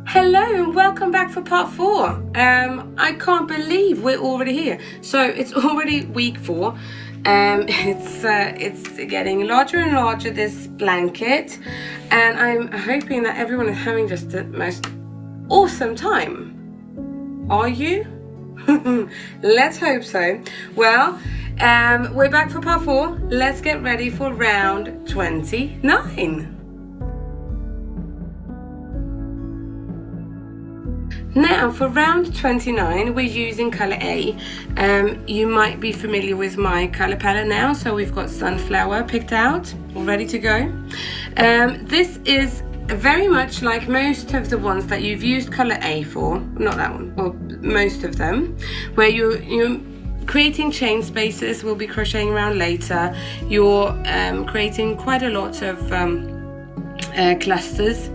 Hello and welcome back for part 4. I can't believe we're already here. So it's already week 4. It's getting larger and larger, this blanket, and I'm hoping that everyone is having just the most awesome time. Are you? Let's hope so. Well, we're back for part 4. Let's get ready for round 29. Now for round 29 we're using colour A. You might be familiar with my colour palette now, so we've got Sunflower picked out, all ready to go. This is very much like most of the ones that you've used colour A for, not that one, well most of them, where you're creating chain spaces. We'll be crocheting around later. You're creating quite a lot of clusters,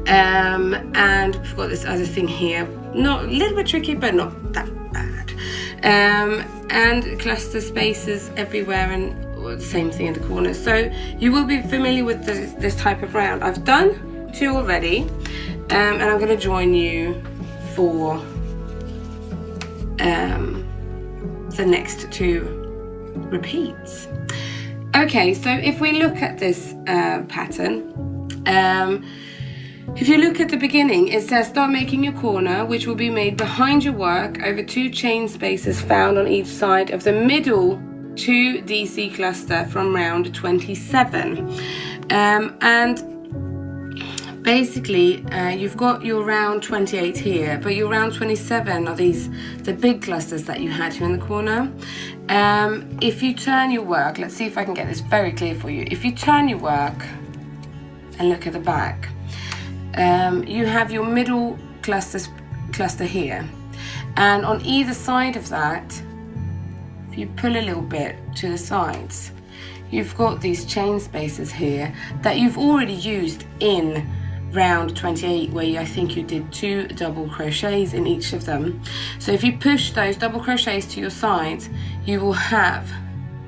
and we've got this other thing here, not a little bit tricky but not that bad, and cluster spaces everywhere, and the same thing in the corners. So you will be familiar with this type of round. I've done 2 already, and I'm going to join you for the next 2 repeats. Okay, so if we look at this pattern, if you look at the beginning, it says start making your corner, which will be made behind your work over 2 chain spaces found on each side of the middle 2 DC cluster from round 27. And basically you've got your round 28 here, but your round 27 are the big clusters that you had here in the corner. If you turn your work, let's see if I can get this very clear for you. If you turn your work and look at the back, you have your middle cluster here, and on either side of that, if you pull a little bit to the sides, you've got these chain spaces here that you've already used in round 28, where I think you did 2 double crochets in each of them. So if you push those double crochets to your sides, you will have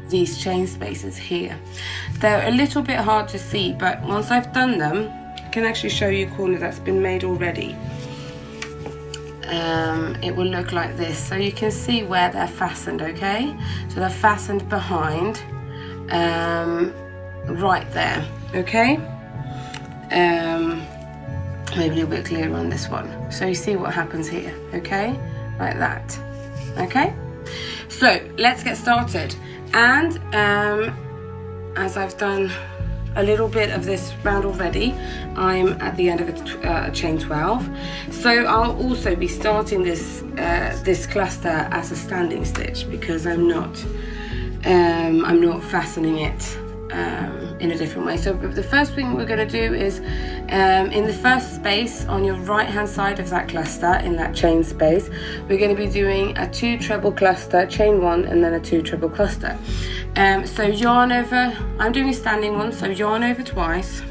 these chain spaces here. They're a little bit hard to see, but once I've done them, I can actually show you a corner that's been made already. It will look like this, so you can see where they're fastened. Okay, so they're fastened behind, right there. Okay, maybe a little bit clearer on this one, so you see what happens here. Okay, like that. Okay, so let's get started. And as I've done a little bit of this round already, I'm at the end of chain 12, so I'll also be starting this this cluster as a standing stitch, because I'm not fastening it in a different way. So the first thing we're going to do is, in the first space on your right hand side of that cluster, in that chain space, we're going to be doing a 2 treble cluster, chain 1, and then a 2 treble cluster. So yarn over, I'm doing a standing one, so yarn over twice,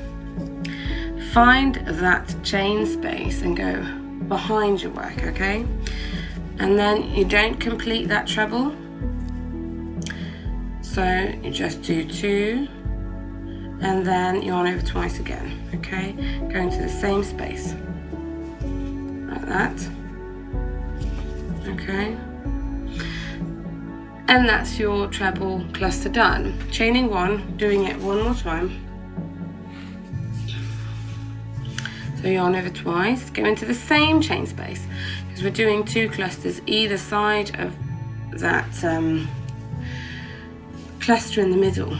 find that chain space and go behind your work. Okay, and then you don't complete that treble, so you just do 2 and then yarn over twice again. Okay, go into the same space like that. Okay, and that's your treble cluster done. Chaining 1, doing it one more time. So yarn over twice, go into the same chain space, because we're doing 2 clusters either side of that cluster in the middle.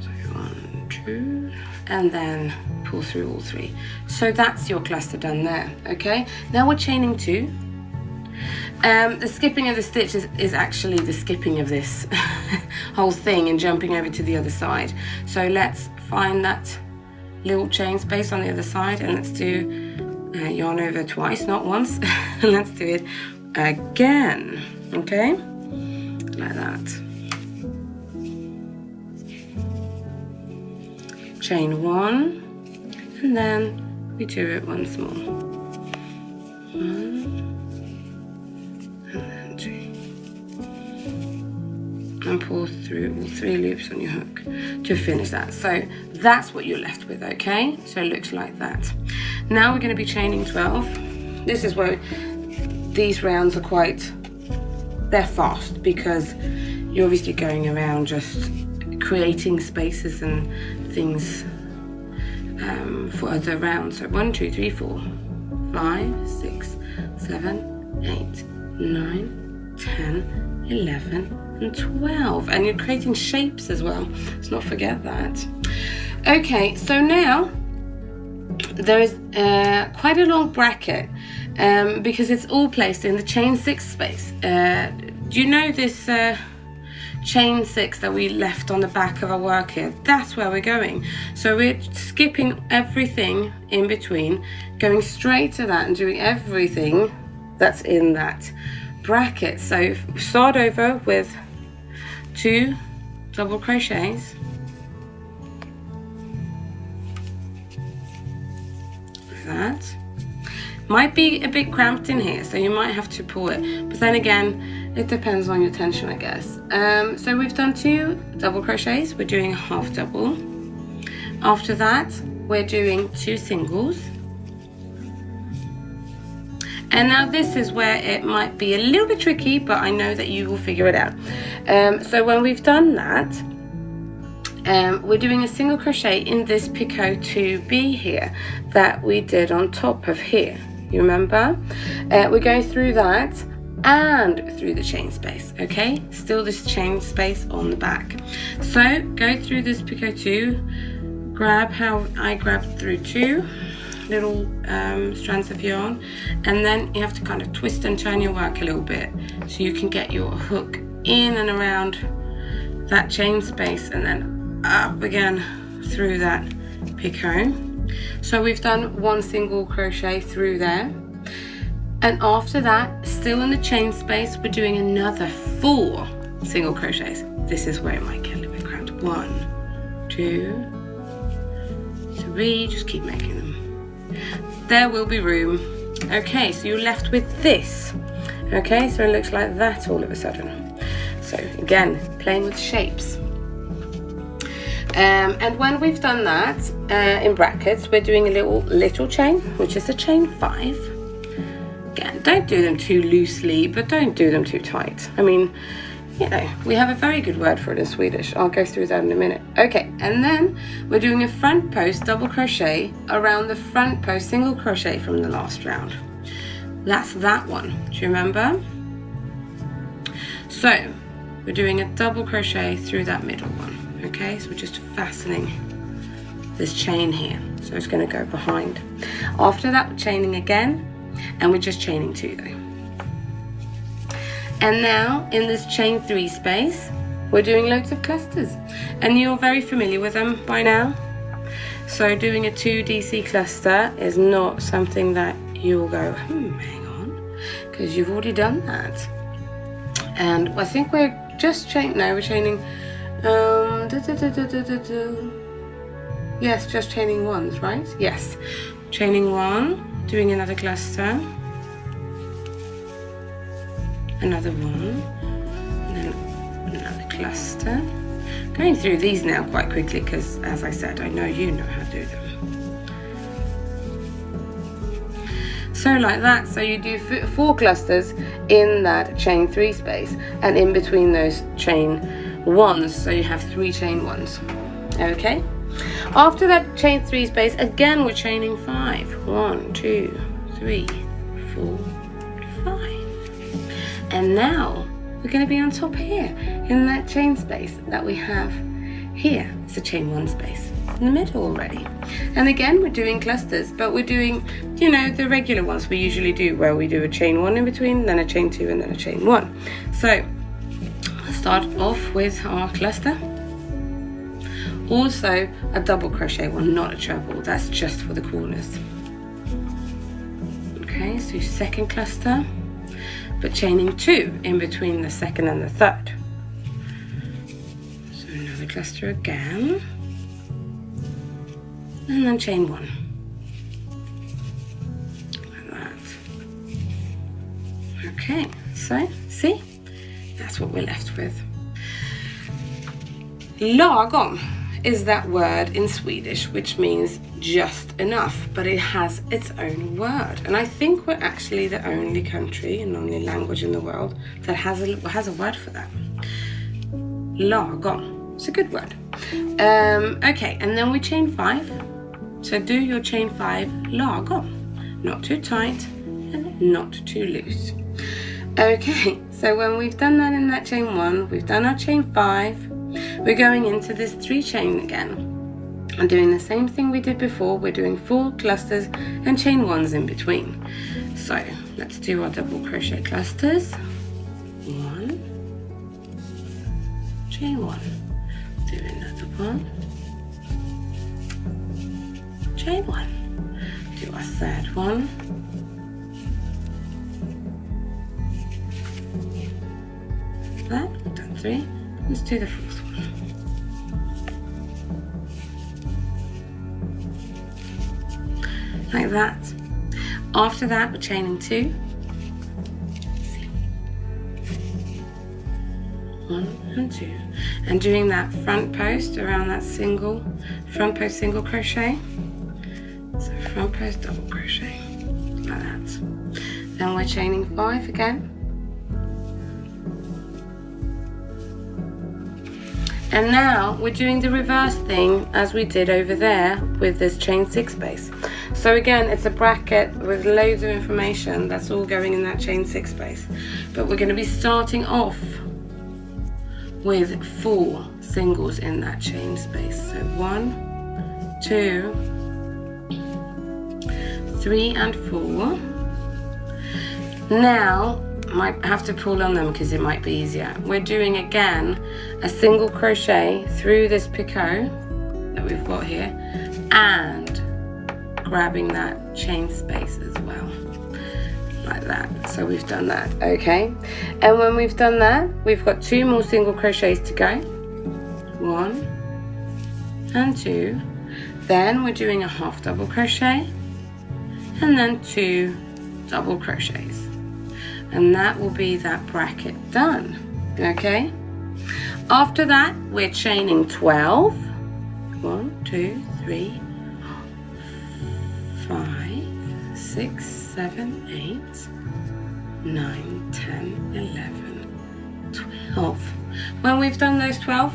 So 1, 2, and then pull through all 3. So that's your cluster done there. Okay, now we're chaining 2. The skipping of the stitch is actually the skipping of this whole thing and jumping over to the other side. So let's find that little chain space on the other side, and let's do yarn over twice, not once. Let's do it again. Okay, like that. Chain 1, and then we do it once more. 1, and then 2. and pull through all 3 loops on your hook to finish that. So that's what you're left with, okay? So it looks like that. Now we're going to be chaining 12. This is where these rounds are they're fast, because you're obviously going around just creating spaces and things for other rounds. So 1, 2, 3, 4, 5, 6, 7, 8, 9, 10, 11, and 12. And you're creating shapes as well. Let's not forget that. Okay, so now there is quite a long bracket because it's all placed in the chain 6 space. Do you know this chain 6 that we left on the back of our work here? That's where we're going. So we're skipping everything in between, going straight to that and doing everything that's in that bracket. So start over with 2 double crochets, like that. Might be a bit cramped in here, so you might have to pull it, but then again, it depends on your tension, I guess. So we've done 2 double crochets, we're doing a half double. After that, we're doing 2 singles. And now this is where it might be a little bit tricky, but I know that you will figure it out. So when we've done that, we're doing a single crochet in this picot 2B here that we did on top of here. You remember? We're going through that and through the chain space, okay? Still this chain space on the back. So go through this picot 2, grab how I grabbed through 2 little strands of yarn, and then you have to kind of twist and turn your work a little bit so you can get your hook in and around that chain space and then up again through that picot. So we've done 1 single crochet through there, and after that, still in the chain space, we're doing another 4 single crochets. This is where it might get a little bit cramped. 1, 2, 3, just keep making them. There will be room. Okay, so you're left with this. Okay, so it looks like that all of a sudden. So again, playing with shapes. And when we've done that, in brackets, we're doing a little chain, which is a chain 5. Again, don't do them too loosely, but don't do them too tight. I mean, you know, we have a very good word for it in Swedish. I'll go through that in a minute. Okay, and then we're doing a front post double crochet around the front post single crochet from the last round. That's that one. Do you remember? So we're doing a double crochet through that middle one. Okay, so we're just fastening this chain here. So it's going to go behind. After that, we're chaining again, and we're just chaining 2 though. And now in this chain 3 space, we're doing loads of clusters, and you're very familiar with them by now. So doing a 2 DC cluster is not something that you'll go, hang on, because you've already done that. And I think we're just chaining, no, we're chaining, yes, just chaining 1s, right? Yes, chaining 1, doing another cluster, another 1, and then another cluster. Going through these now quite quickly because, as I said, I know you know how to do them. So like that, so you do 4 clusters in that chain 3 space, and in between those chain 1s, so you have 3 chain 1s. Okay, after that chain 3 space, again we're chaining 5. 1, 2, 3, 4, 5. And now we're going to be on top here in that chain space that we have here. It's a chain 1 space in the middle already. And again, we're doing clusters, but we're doing, you know, the regular ones we usually do, where we do a chain 1 in between, then a chain 2, and then a chain 1. So we'll start off with our cluster. Also a double crochet one, not a treble. That's just for the corners. Okay, so second cluster, but chaining 2 in between the second and the third. So another cluster again, and then chain 1, like that. Okay, so see, that's what we're left with. Lagom is that word in Swedish which means just enough, but it has its own word. And I think we're actually the only country and only language in the world that has a word for that. Lagom. It's a good word. Okay, and then we chain 5. So do your chain 5 lagom. Not too tight and not too loose. Okay, so when we've done that in that chain 1, we've done our chain 5. We're going into this 3 chain again and doing the same thing we did before. We're doing 4 clusters and chain 1s in between. So let's do our double crochet clusters. 1, chain 1, do another one, chain 1, do our third one, that, we've done 3. Let's do the 4th one. Like that. After that, we're chaining 2. 1 and 2. And doing that front post around that front post single crochet. So front post double crochet. Like that. Then we're chaining 5 again. And now we're doing the reverse thing as we did over there with this chain 6 space. So again, it's a bracket with loads of information that's all going in that chain 6 space. But we're going to be starting off with 4 singles in that chain space. So 1, 2, 3 and 4. Now, might have to pull on them because it might be easier. We're doing again a single crochet through this picot that we've got here and grabbing that chain space as well, like that. So we've done that, okay? And when we've done that, we've got 2 more single crochets to go. 1 and 2. Then we're doing a half double crochet and then 2 double crochets. And that will be that bracket done, okay? After that, we're chaining 12. 1, 2, 3, 5, 6, 7, 8, 9, 10, 11, 12. When we've done those 12,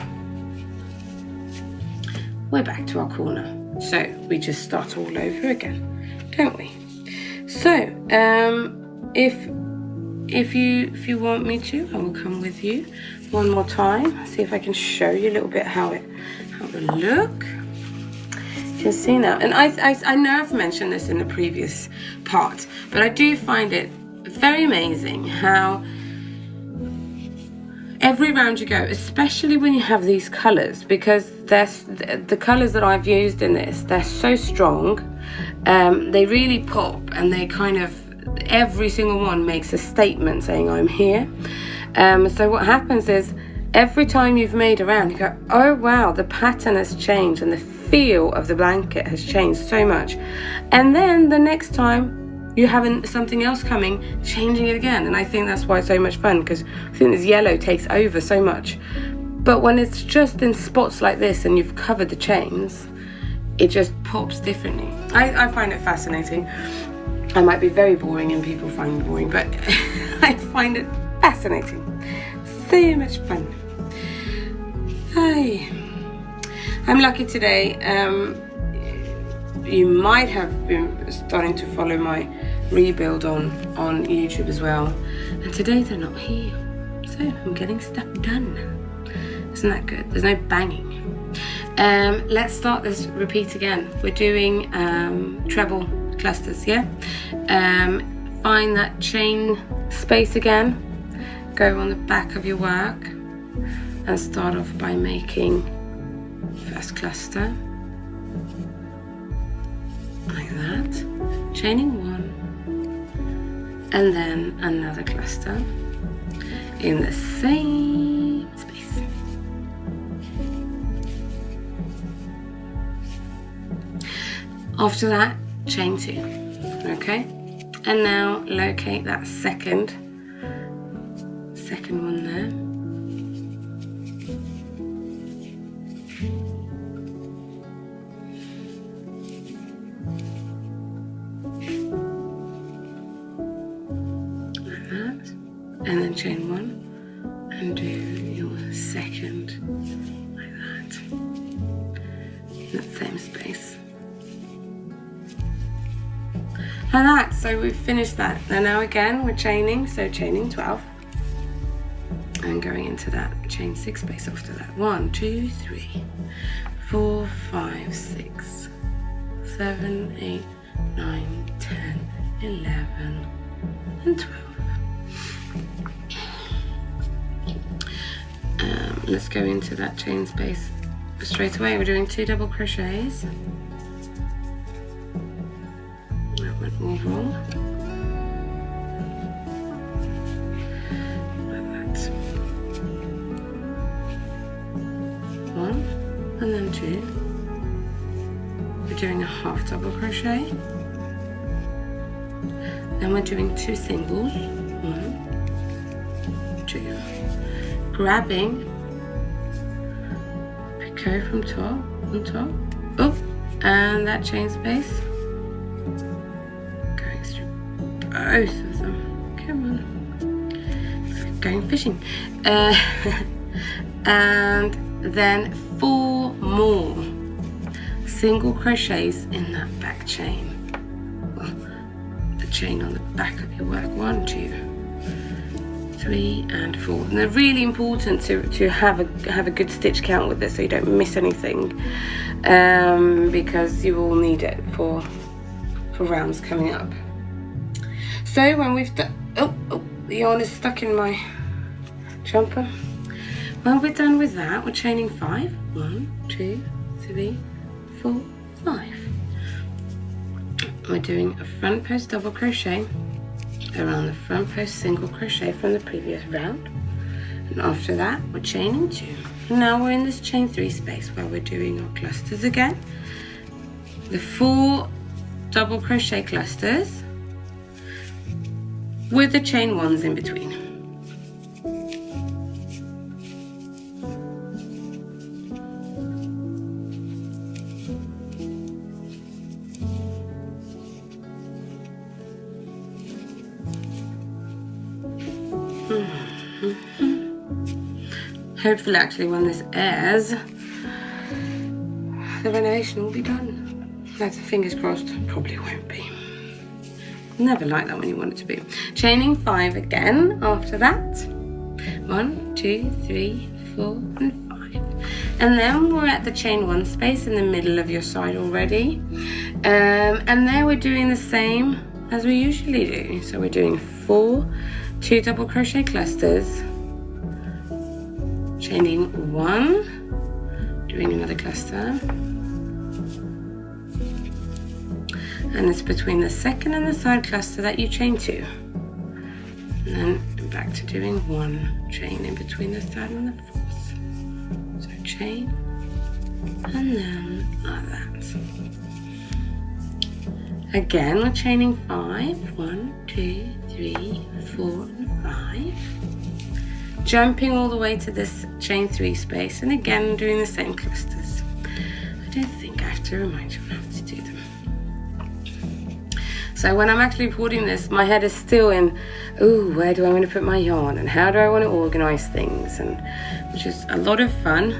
we're back to our corner. So we just start all over again, don't we? So, if you want me to, I will come with you one more time. See if I can show you a little bit how it will look. You can see now, and I know I've mentioned this in the previous part, but I do find it very amazing how every round you go, especially when you have these colours, because the colours that I've used in this, they're so strong, they really pop, and they kind of, every single one makes a statement saying I'm here. So what happens is every time you've made a round, you go, oh wow, the pattern has changed and the feel of the blanket has changed so much. And then the next time you have something else coming, changing it again. And I think that's why it's so much fun, because I think this yellow takes over so much. But when it's just in spots like this and you've covered the chains, it just pops differently. I find it fascinating. I might be very boring and people find me boring, but I find it fascinating. So much fun. Hi. I'm lucky today. You might have been starting to follow my rebuild on YouTube as well. And today they're not here. So I'm getting stuff done. Isn't that good? There's no banging. Let's start this repeat again. We're doing treble clusters, yeah? Find that chain space again, go on the back of your work and start off by making first cluster like that, chaining 1 and then another cluster in the same space. After that, chain 2, okay? And now locate that second one there. then chain 1 and do your second like that in that same space. Like that. So we've finished that. And now again we're chaining, so chaining 12 and going into that chain 6 space after that. 1, 2, 3, 4, 5, 6, 7, 8, 9, 10, 11 and 12. Let's go into that chain space straight away. We're doing 2 double crochets. That went all wrong. Like that. 1 and then 2. We're doing a half double crochet. Then we're doing 2 singles. 1, 2. Grabbing. Go from top, on top, up, and that chain space, going through both of them. Come on, going fishing, and then 4 more single crochets in that back chain. Well, the chain on the back of your work. 1, 2, 3 and 4, and they're really important to have a good stitch count with this, so you don't miss anything, because you will need it for rounds coming up. So when we've done, oh, the yarn is stuck in my jumper. When we're done with that, we're chaining 5. 1, 2, 3, 4, 5. We're doing a front post double crochet around the front post single crochet from the previous round, and after that we're chaining 2. And now we're in this chain 3 space where we're doing our clusters again, the 4 double crochet clusters with the chain 1s in between. Hopefully, actually, when this airs, the renovation will be done. That's fingers crossed. Probably won't be. Never like that when you want it to be. Chaining 5 again after that. 1, 2, 3, 4, and 5. And then we're at the chain 1 space in the middle of your side already. And there we're doing the same as we usually do. So we're doing 4 2 double crochet clusters, chaining 1, doing another cluster, and it's between the second and the third cluster that you chain 2, and then back to doing 1 chain in between the third and the fourth. So chain, and then like that. Again, we're chaining 5. 1, 2, 3, 4, and 5. Jumping all the way to this chain 3 space, and again doing the same clusters. I don't think I have to remind you how to do them. So when I'm actually recording this, my head is still in, ooh, where do I want to put my yarn, and how do I want to organize things, and which is a lot of fun.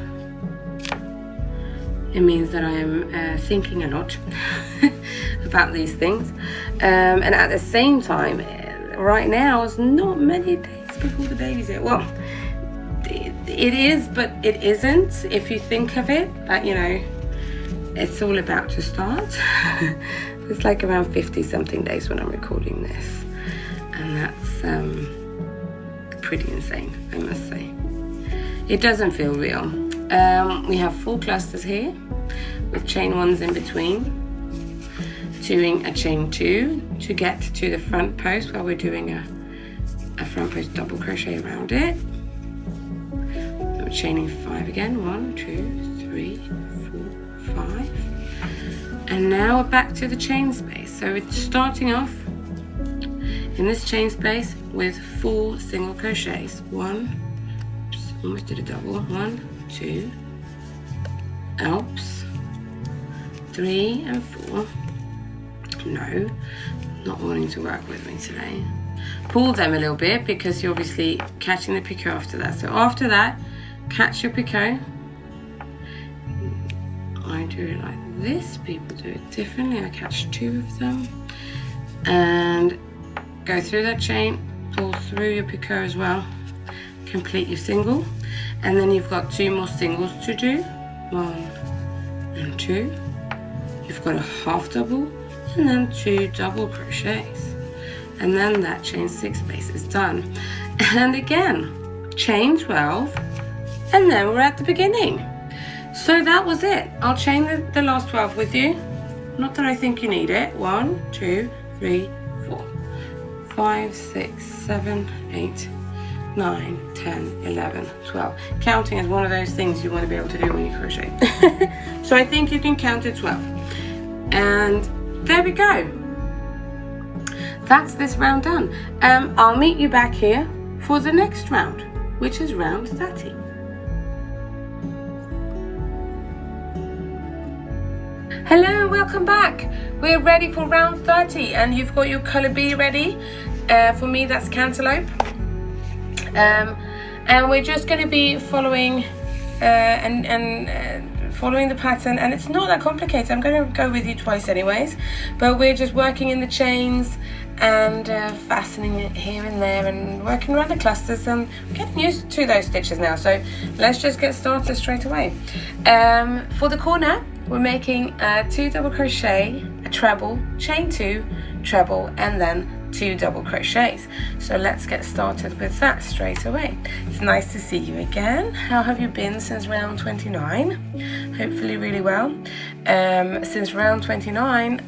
It means that I am thinking a lot about these things, and at the same time, right now it's not many days before the baby's here. Well, it is, but it isn't if you think of it. But you know, it's all about to start. It's like around 50 something days when I'm recording this, and that's pretty insane, I must say. It doesn't feel real. We have 4 clusters here with chain 1s in between, doing a chain 2 to get to the front post where we're doing a front post double crochet around it. We're chaining 5 again. 1, 2, 3, 4, 5. And now we're back to the chain space. So we're starting off in this chain space with 4 single crochets. 1, oops, almost did a double. 1, 2, oops, 3 and 4. No, not wanting to work with me today. pull them a little bit because you're obviously catching the picot after that. So after that, catch your picot. I do it like this, people do it differently. I catch 2 of them and go through that chain, pull through your picot as well, complete your single, and then you've got 2 more singles to do, 1 and 2. You've got a half double and then 2 double crochets, and then that chain 6 space is done. And again, chain 12, and then we're at the beginning. So that was it. I'll chain the last 12 with you. Not that I think you need it. 1, 2, 3, 4, 5, 6, 7, 8, 9, 10, 11, 12. Counting is one of those things you want to be able to do when you crochet. So I think you can count to 12. And there we go. That's this round done. I'll meet you back here for the next round, which is round 30. Hello, welcome back. We're ready for round 30 and you've got your colour B ready. For me that's cantaloupe. And we're just going to be following following the pattern, and it's not that complicated. I'm going to go with you twice anyways, but we're just working in the chains and fastening it here and there and working around the clusters, and we're getting used to those stitches now, so let's just get started straight away. For the corner we're making 2 double crochet, a treble, chain 2, treble, and then 2 double crochets. So let's get started with that straight away. It's nice to see you again. How have you been since round 29? Hopefully really well. Since round 29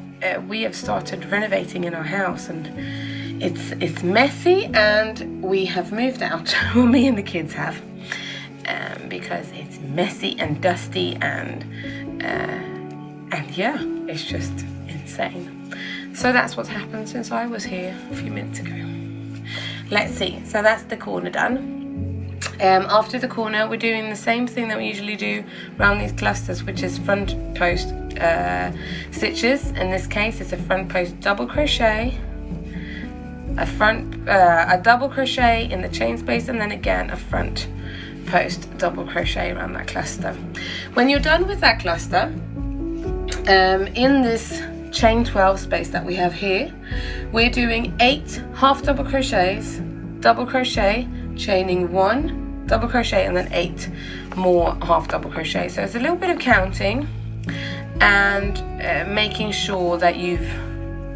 we have started renovating in our house, and it's messy, and we have moved out. Well, me and the kids have, because it's messy and dusty and yeah, it's just insane. So that's what's happened since I was here a few minutes ago. Let's see, so that's the corner done. After the corner we're doing the same thing that we usually do around these clusters, which is front post stitches. In this case it's a front post double crochet, a double crochet in the chain space, and then again a front post double crochet around that cluster. When you're done with that cluster, in this chain 12 space that we have here, we're doing 8 half double crochets, double crochet, chaining 1 double crochet, and then 8 more half double crochet. So it's a little bit of counting and making sure that you've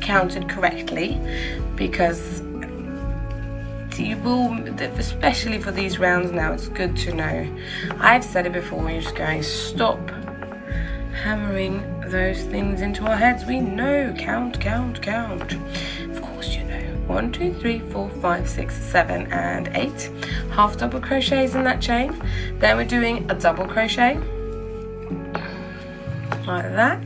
counted correctly, because you will, especially for these rounds now, it's good to know. I've said it before, we're just going, stop hammering those things into our heads. We know, count. Of course you know. 1, 2, 3, 4, 5, 6, 7, and 8 half double crochets in that chain. Then we're doing a double crochet like that,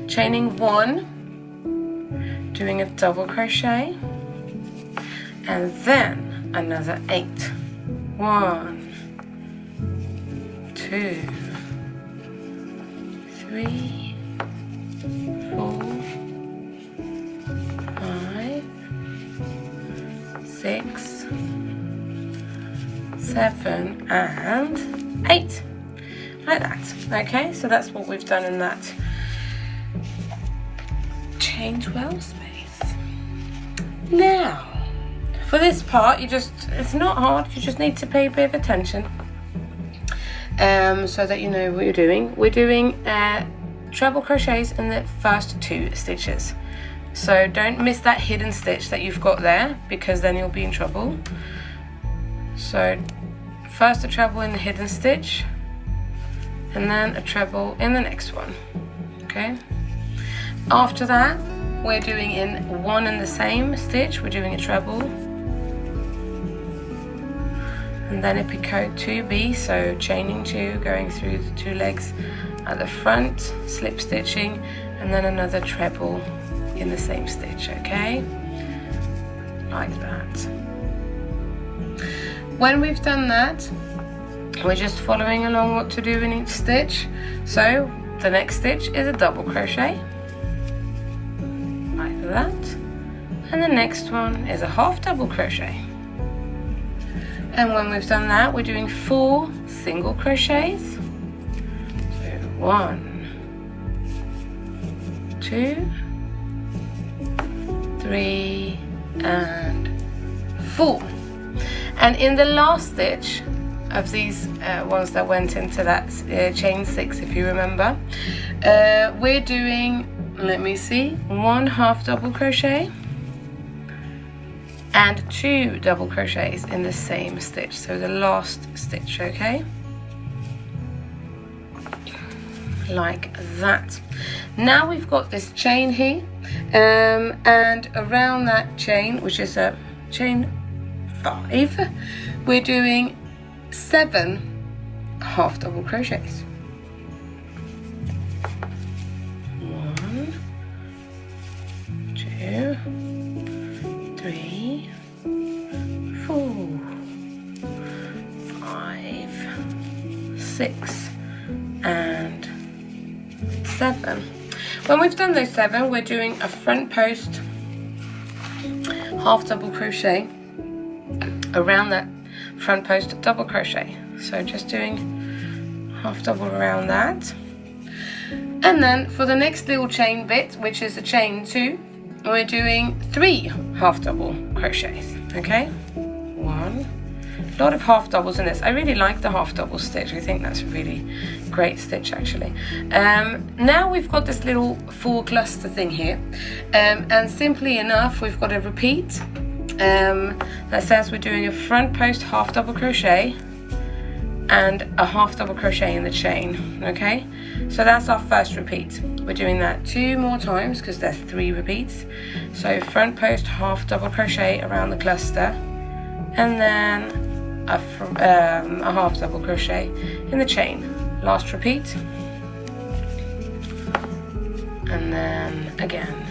chaining 1, doing a double crochet, and then another 8. 1, 2, 3, 4, 5, 6, 7, and 8. Like that. Okay, so that's what we've done in that chain 12 space. Now, for this part, it's not hard, you just need to pay a bit of attention. So that you know what you're doing. We're doing treble crochets in the first 2 stitches. So don't miss that hidden stitch that you've got there, because then you'll be in trouble. So first a treble in the hidden stitch, and then a treble in the next one. Okay. After that, we're doing in 1 and the same stitch, we're doing a treble, and then a picot 2B, so chaining 2, going through the 2 legs at the front, slip stitching, and then another treble in the same stitch. Okay, like that. When we've done that, we're just following along what to do in each stitch. So the next stitch is a double crochet like that, and the next one is a half double crochet. And when we've done that, we're doing 4 single crochets. So 1, 2, 3 and 4. And in the last stitch of these ones that went into that chain 6, if you remember, we're doing, let me see, 1 half double crochet and 2 double crochets in the same stitch, so the last stitch, okay, like that. Now we've got this chain here, and around that chain, which is a chain 5, we're doing 7 half double crochets. 1, 2, 3, 4, 5, 6 and 7. When we've done those 7, we're doing a front post half double crochet around that front post double crochet. So just doing half double around that. And then for the next little chain bit, which is a chain 2, we're doing 3 half double crochets, okay? 1. A lot of half doubles in this. I really like the half double stitch. I think that's a really great stitch actually. Now we've got this little 4 cluster thing here, and simply enough we've got a repeat that says we're doing a front post half double crochet and a half double crochet in the chain, okay? So that's our first repeat. We're doing that 2 more times because there's 3 repeats. So front post half double crochet around the cluster, and then a half double crochet in the chain. Last repeat, and then again.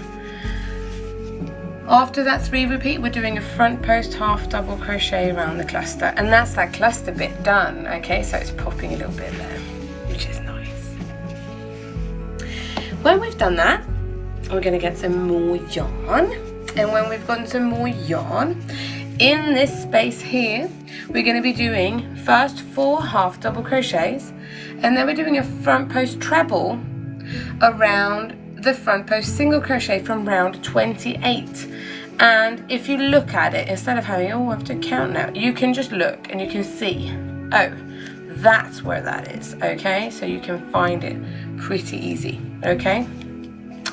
After that 3 repeat, we're doing a front post half double crochet around the cluster, and that's that cluster bit done, okay? So it's popping a little bit there, which is nice. When we've done that, we're going to get some more yarn, and when we've gotten some more yarn, in this space here, we're going to be doing first 4 half double crochets, and then we're doing a front post treble around the front post single crochet from round 28. And if you look at it, instead of having, oh, I have to count now, you can just look and you can see, oh, that's where that is, okay? So you can find it pretty easy, okay?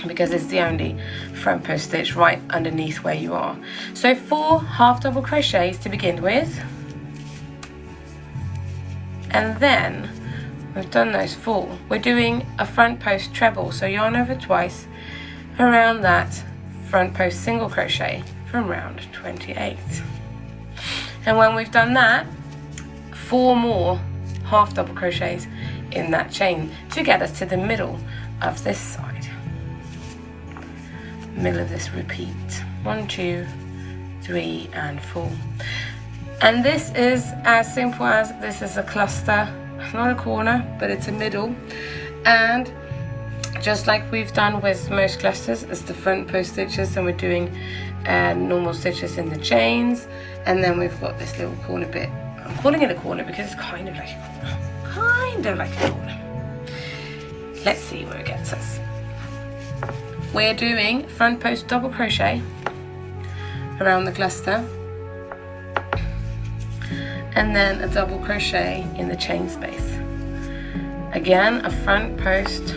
Because it's the only front post stitch right underneath where you are. So 4 half double crochets to begin with, and then we've done those 4. We're doing a front post treble, so yarn over twice around that front post single crochet from round 28. And when we've done that, 4 more half double crochets in that chain to get us to the middle of this side, middle of this repeat. 1, 2, 3 and 4. And this is as simple as, this is a cluster. It's not a corner, but it's a middle, and just like we've done with most clusters, it's the front post stitches, and we're doing normal stitches in the chains, and then we've got this little corner bit. I'm calling it a corner because it's kind of like a corner, Let's see where it gets us. We're doing front post double crochet around the cluster, and then a double crochet in the chain space. Again, a front post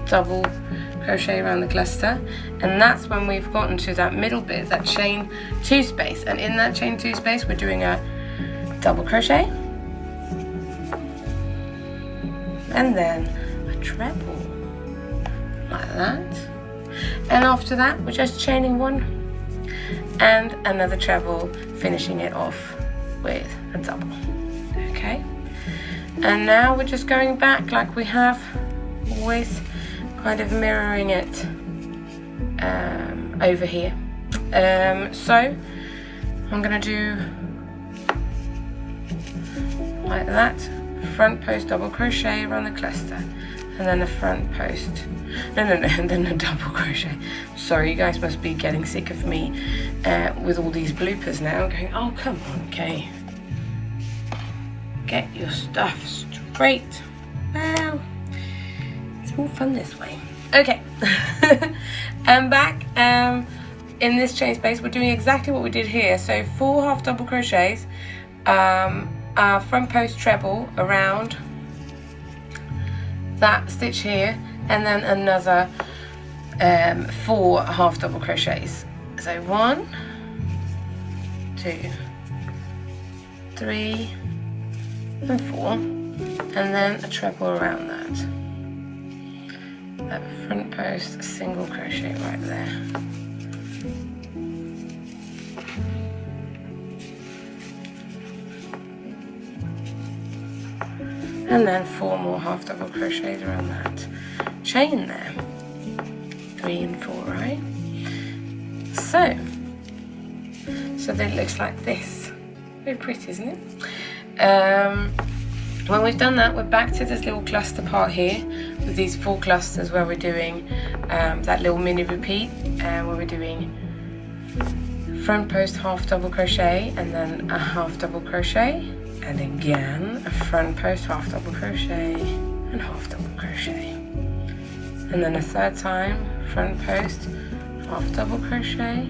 double crochet around the cluster, and that's when we've gotten to that middle bit, that chain 2 space, and in that chain 2 space we're doing a double crochet and then a treble like that, and after that we're just chaining 1 and another treble, finishing it off with a double, okay? And now we're just going back like we have always, kind of mirroring it over here. So I'm gonna do like that, front post double crochet around the cluster, and then a front post. No, and then a double crochet. Sorry, you guys must be getting sick of me with all these bloopers now, going, oh, come on, Kay. Get your stuff straight. Well, it's more fun this way. Okay, I'm back. In this chain space, we're doing exactly what we did here. So 4 half double crochets, our front post treble around that stitch here, and then another 4 half double crochets. So 1, 2, 3, and 4, and then a treble around that front post, a single crochet right there. And then 4 more half double crochets around that chain there. 3 and 4, right? So that looks like this. Very pretty, isn't it? When we've done that, we're back to this little cluster part here with these 4 clusters where we're doing that little mini repeat, where we're doing front post half double crochet and then a half double crochet, and again a front post half double crochet and half double crochet, and then a third time front post half double crochet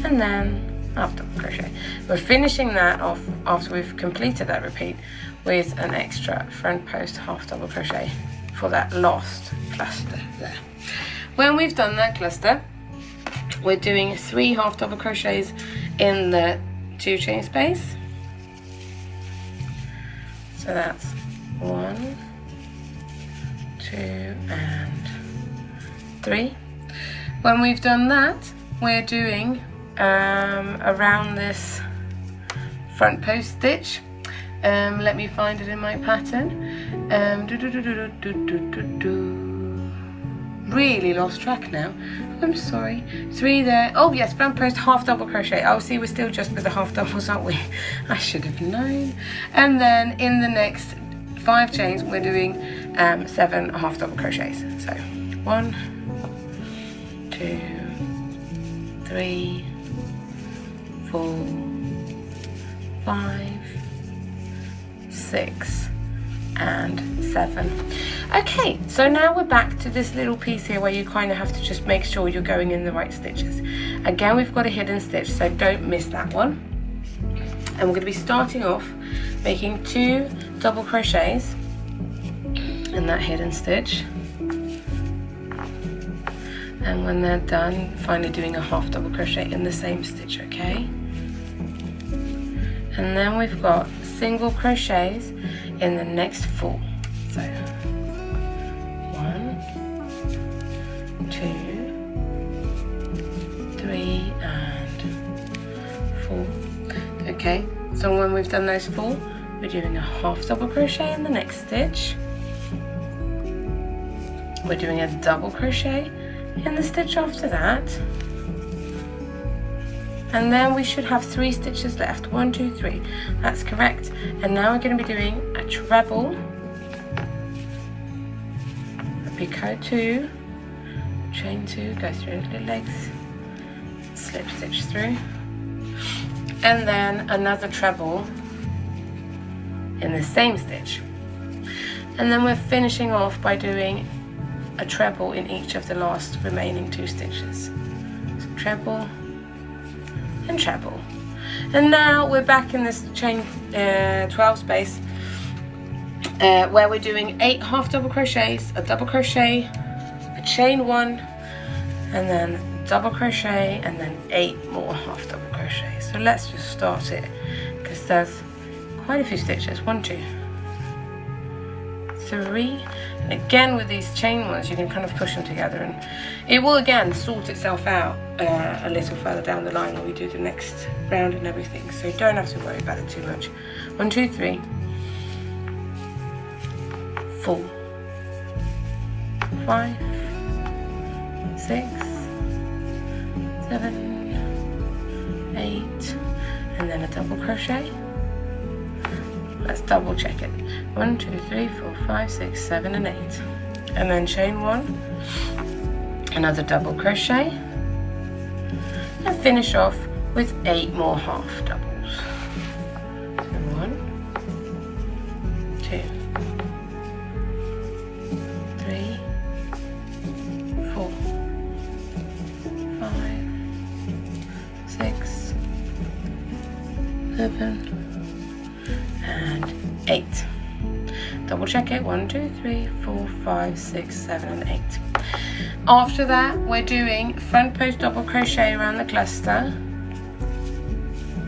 and then half double crochet. We're finishing that off after we've completed that repeat with an extra front post half double crochet for that last cluster there. When we've done that cluster, we're doing 3 half double crochets in the 2 chain space. So that's 1, 2, and 3. When we've done that, we're doing around this front post stitch. Let me find it in my pattern. Really lost track now. I'm sorry. 3 there. Oh yes, front post half double crochet. Oh, see, we're still just with the half doubles, aren't we? I should have known. And then in the next 5 chains, we're doing 7 half double crochets. So 1, 2, 3, 4, 5, 6, and 7. Okay, so now we're back to this little piece here where you kind of have to just make sure you're going in the right stitches. Again, we've got a hidden stitch, so don't miss that one. And we're going to be starting off making 2 double crochets in that hidden stitch, and when they're done, finally doing a half double crochet in the same stitch, okay? And then we've got single crochets in the next 4. So 1, 2, 3, and 4. Okay, so when we've done those 4, we're doing a half double crochet in the next stitch. We're doing a double crochet in the stitch after that. And then we should have 3 stitches left. 1, 2, 3. That's correct. And now we're going to be doing a treble, a picot 2, chain 2, go through the legs, slip stitch through, and then another treble in the same stitch. And then we're finishing off by doing a treble in each of the last remaining 2 stitches. So treble and treble. And now we're back in this chain 12 space where we're doing 8 half double crochets, a double crochet, a chain 1, and then double crochet, and then 8 more half double crochets. So let's just start it because there's quite a few stitches. 1, 2, 3. And again, with these chain ones, you can kind of push them together, and it will again sort itself out a little further down the line when we do the next round and everything. So you don't have to worry about it too much. 1, 2, 3, 4, 5, 6, 7, 8, and then a double crochet, let's double check it. 1, 2, 3, 4, 5, 6, 7 and 8, and then chain 1, another double crochet, and finish off with 8 more half doubles. So 1, 2, 3, 4, 5, 6, 7 and 8. Double check it. 1, 2, 3, 4, 5, 6, 7 and 8. After that, we're doing front post double crochet around the cluster,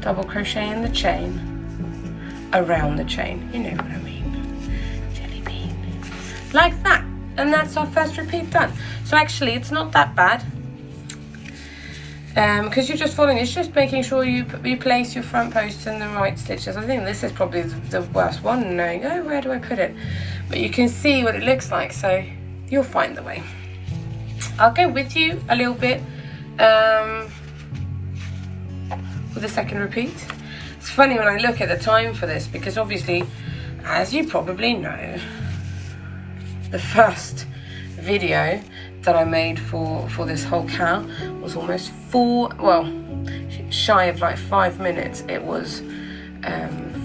double crochet in the chain, around the chain, you know what I mean, jelly bean, like that. And that's our first repeat done. So actually it's not that bad, because you're just following, it's just making sure you place your front posts in the right stitches. I think this is probably the worst one, knowing, oh, where do I put it? But you can see what it looks like, so you'll find the way. I'll go with you a little bit with the second repeat. It's funny when I look at the time for this, because obviously, as you probably know, the first video that I made for this whole cow was almost shy of like 5 minutes. It was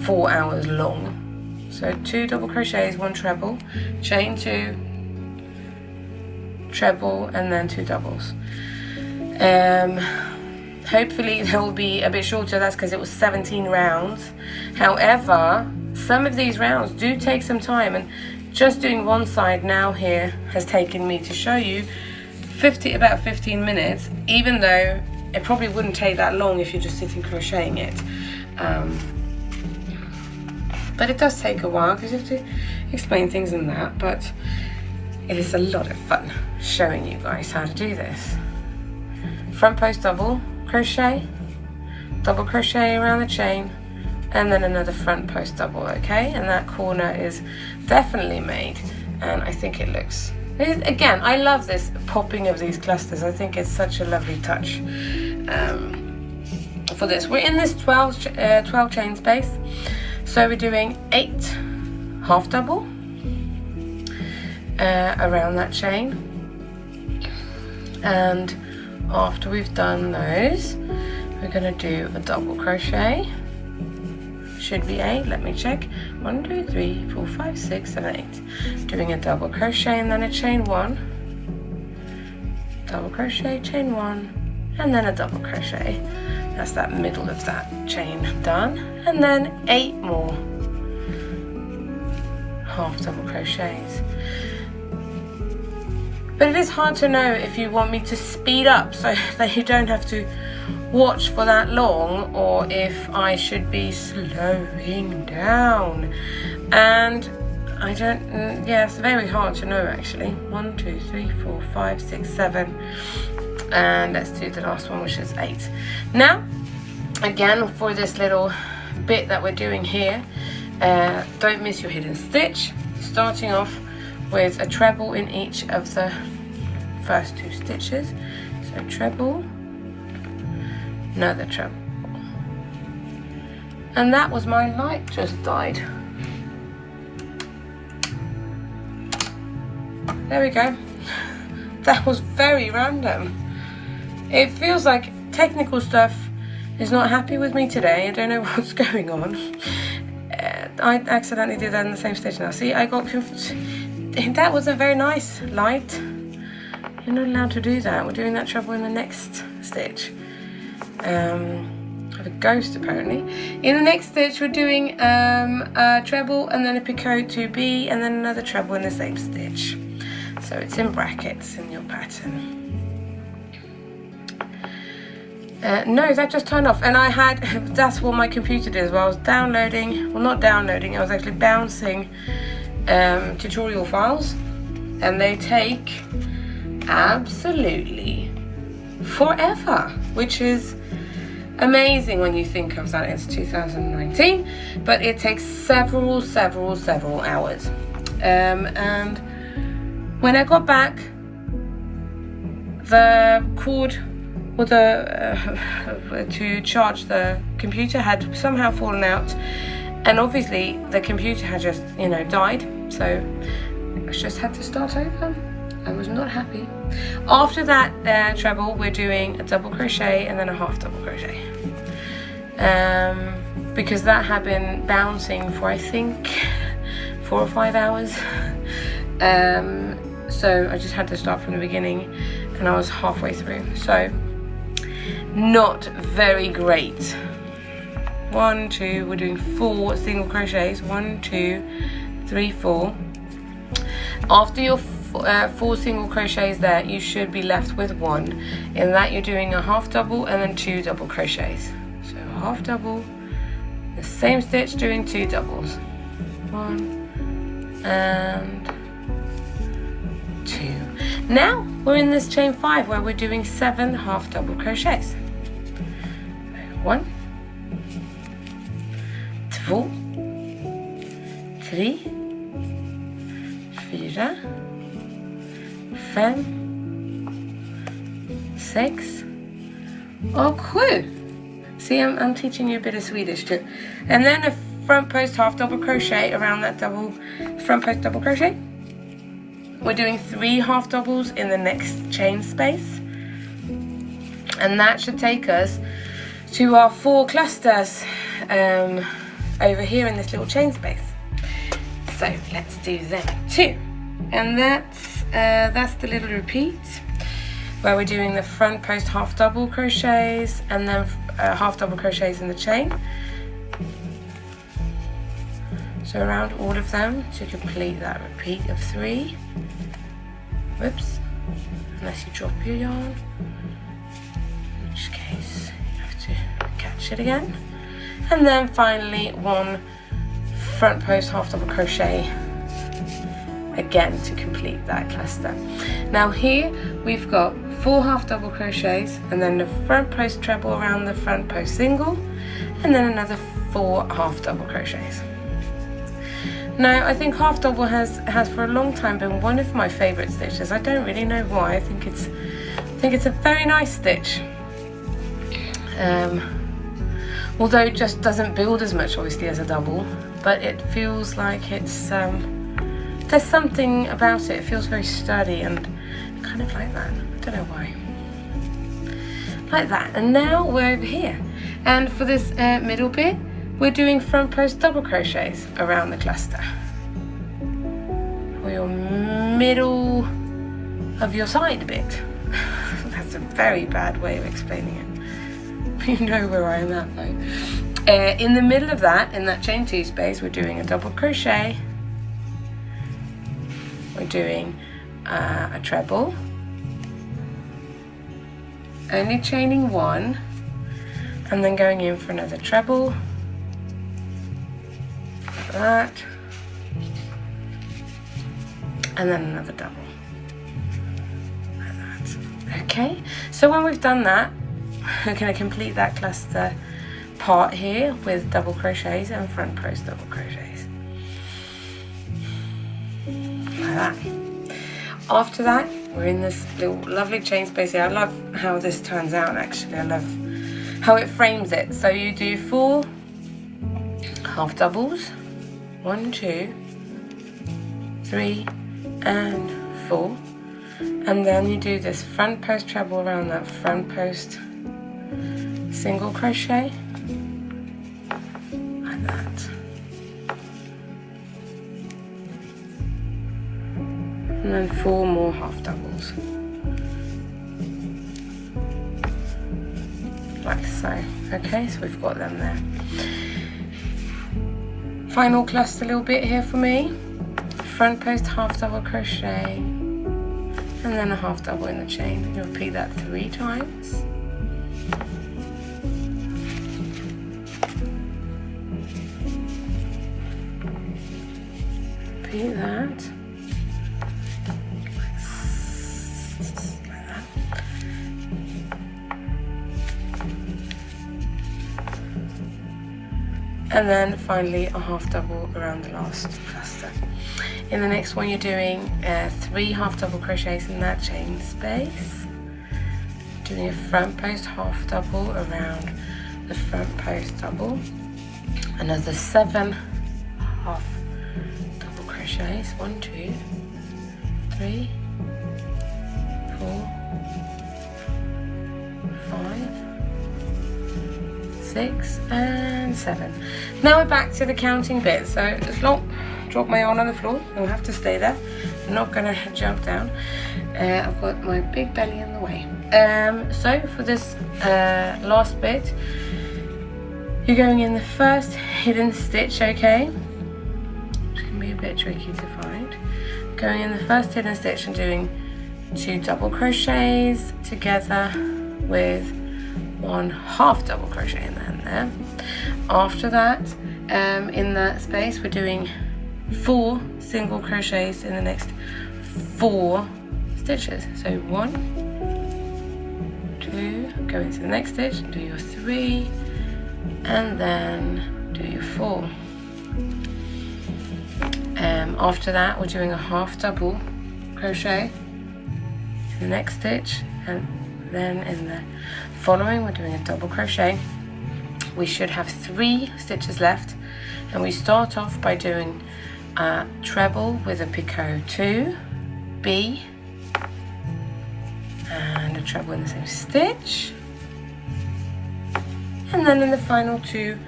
4 hours long. So 2 double crochets, 1 treble, chain 2, treble, and then 2 doubles. Hopefully they'll be a bit shorter. That's because it was 17 rounds. However, some of these rounds do take some time, and just doing one side now here has taken me to show you about 15 minutes, even though it probably wouldn't take that long if you're just sitting crocheting it. But it does take a while because you have to explain things in that, but it is a lot of fun showing you guys how to do this. Front post double crochet around the chain, and then another front post double, okay? And that corner is definitely made, and I think it looks, again, I love this popping of these clusters. I think it's such a lovely touch for this. We're in this 12 chain space, so we're doing 8 half double around that chain, and after we've done those, we're going to do a double crochet. Should be 8, let me check. 1, 2, 3, 4, 5, 6, 7, 8. Doing a double crochet and then a chain 1, double crochet, chain 1, and then a double crochet. That's that middle of that chain done, and then 8 more half double crochets. But it is hard to know if you want me to speed up so that you don't have to watch for that long, or if I should be slowing down. And I don't, yeah, it's very hard to know actually. 1, 2, 3, 4, 5, 6, 7, and let's do the last one, which is 8. Now, again, for this little bit that we're doing here, don't miss your hidden stitch, starting off with a treble in each of the first 2 stitches. So treble, another treble, and that was, my light just died. There we go. That was very random. It feels like technical stuff is not happy with me today. I don't know what's going on. I accidentally did that in the same stitch now. See, I got confused. That was a very nice light. You're not allowed to do that. We're doing that treble in the next stitch. I have a ghost apparently. In the next stitch we're doing a treble and then a picot 2B and then another treble in the same stitch. So it's in brackets in your pattern. No, that just turned off, and I had, that's what my computer did as well. I was downloading, well not downloading, I was actually bouncing tutorial files, and they take absolutely forever, which is amazing when you think of that. It's 2019, but it takes several hours. And when I got back, the cord or to charge the computer had somehow fallen out, And obviously the computer had just, you know, died, so I just had to start over. I was not happy. After that treble, we're doing a double crochet and then a half double crochet, because that had been bouncing for I think 4 or 5 hours. So I just had to start from the beginning, and I was halfway through, so not very great. 1, 2, we're doing 4 single crochets. 1, 2, 3, 4. After your 4 single crochets there, you should be left with 1. In that you're doing a half double and then 2 double crochets. So half double, the same stitch doing 2 doubles. 1 and 2. Now we're in this chain 5 where we're doing 7 half double crochets. 1, 2, 3, 4, 5, 6 och 7. See, I'm teaching you a bit of Swedish too. And then a front post half double crochet around that front post double crochet. We're doing 3 half doubles in the next chain space, and that should take us to our 4 clusters over here in this little chain space. So let's do them too. And that's the little repeat where we're doing the front post half double crochets and then half double crochets in the chain. So around all of them to complete that repeat of 3. Whoops, unless you drop your yarn, in which case you have to catch it again. And then finally 1 front post half double crochet again to complete that cluster. Now here we've got 4 half double crochets and then the front post treble around the front post single, and then another 4 half double crochets. Now I think half double has for a long time been one of my favorite stitches. I don't really know why. I think it's a very nice stitch. Although it just doesn't build as much obviously as a double, but it feels like it's there's something about it. It feels very sturdy and kind of like that. I don't know why. Like that. And now we're over here. And for this middle bit, we're doing front post double crochets around the cluster. For your middle of your side bit. That's a very bad way of explaining it. You know where I am at though. In the middle of that, in that chain 2 space, we're doing a double crochet. We're doing a treble, only chaining 1, and then going in for another treble, like that, and then another double, like that. Okay, so when we've done that, we're going to complete that cluster part here with double crochets and front post double crochets. That. After that, we're in this little lovely chain space here. I love how this turns out actually. I love how it frames it. So you do 4 half doubles, 1, 2, 3, and 4, and then you do this front post treble around that front post single crochet, like that. And then 4 more half doubles, like so. Okay, so we've got them there. Final cluster little bit here for me. Front post half double crochet, and then a half double in the chain. You repeat that 3 times. Repeat that. And then finally a half double around the last cluster. In the next one you're doing 3 half double crochets in that chain space, doing a front post half double around the front post double, another 7 half double crochets. 1, 2, 3, 4, 5, 6 and 7. Now we're back to the counting bit, so it's not drop my arm on the floor, you'll have to stay there. I'm not gonna jump down. I've got my big belly in the way. So for this last bit, you're going in the first hidden stitch, okay? Which can be a bit tricky to find. Going in the first hidden stitch and doing 2 double crochets together with 1 half double crochet in there. After that, in that space, we're doing 4 single crochets in the next 4 stitches. So 1, 2, go into the next stitch, do your 3, and then do your 4. After that, we're doing a half double crochet in the next stitch, and then in the following, we're doing a double crochet. We should have 3 stitches left, and we start off by doing a treble with a picot 2, B, and a treble in the same stitch, and then in the final 2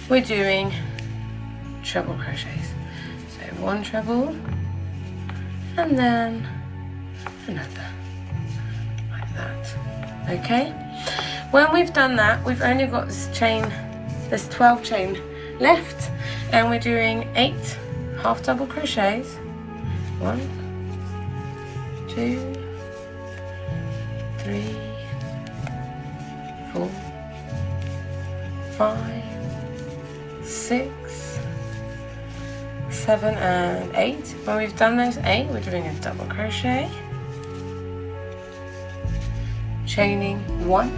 we're doing treble crochets. So 1 treble and then another, like that. Okay, when we've done that, we've only got this chain, this 12 chain left, and we're doing 8 half double crochets. 1, 2, 3, 4, 5, 6, 7 and 8. When we've done those 8, we're doing a double crochet, chaining 1,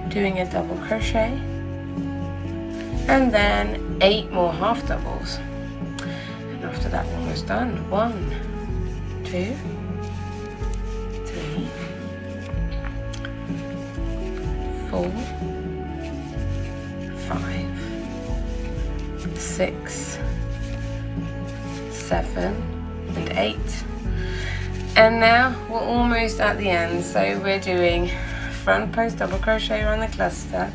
doing a double crochet, and then 8 more half doubles. And after that one was done, 1, 2, 3, 4, 5, 6, 7 and 8. And now we're almost at the end, so we're doing front post double crochet around the cluster.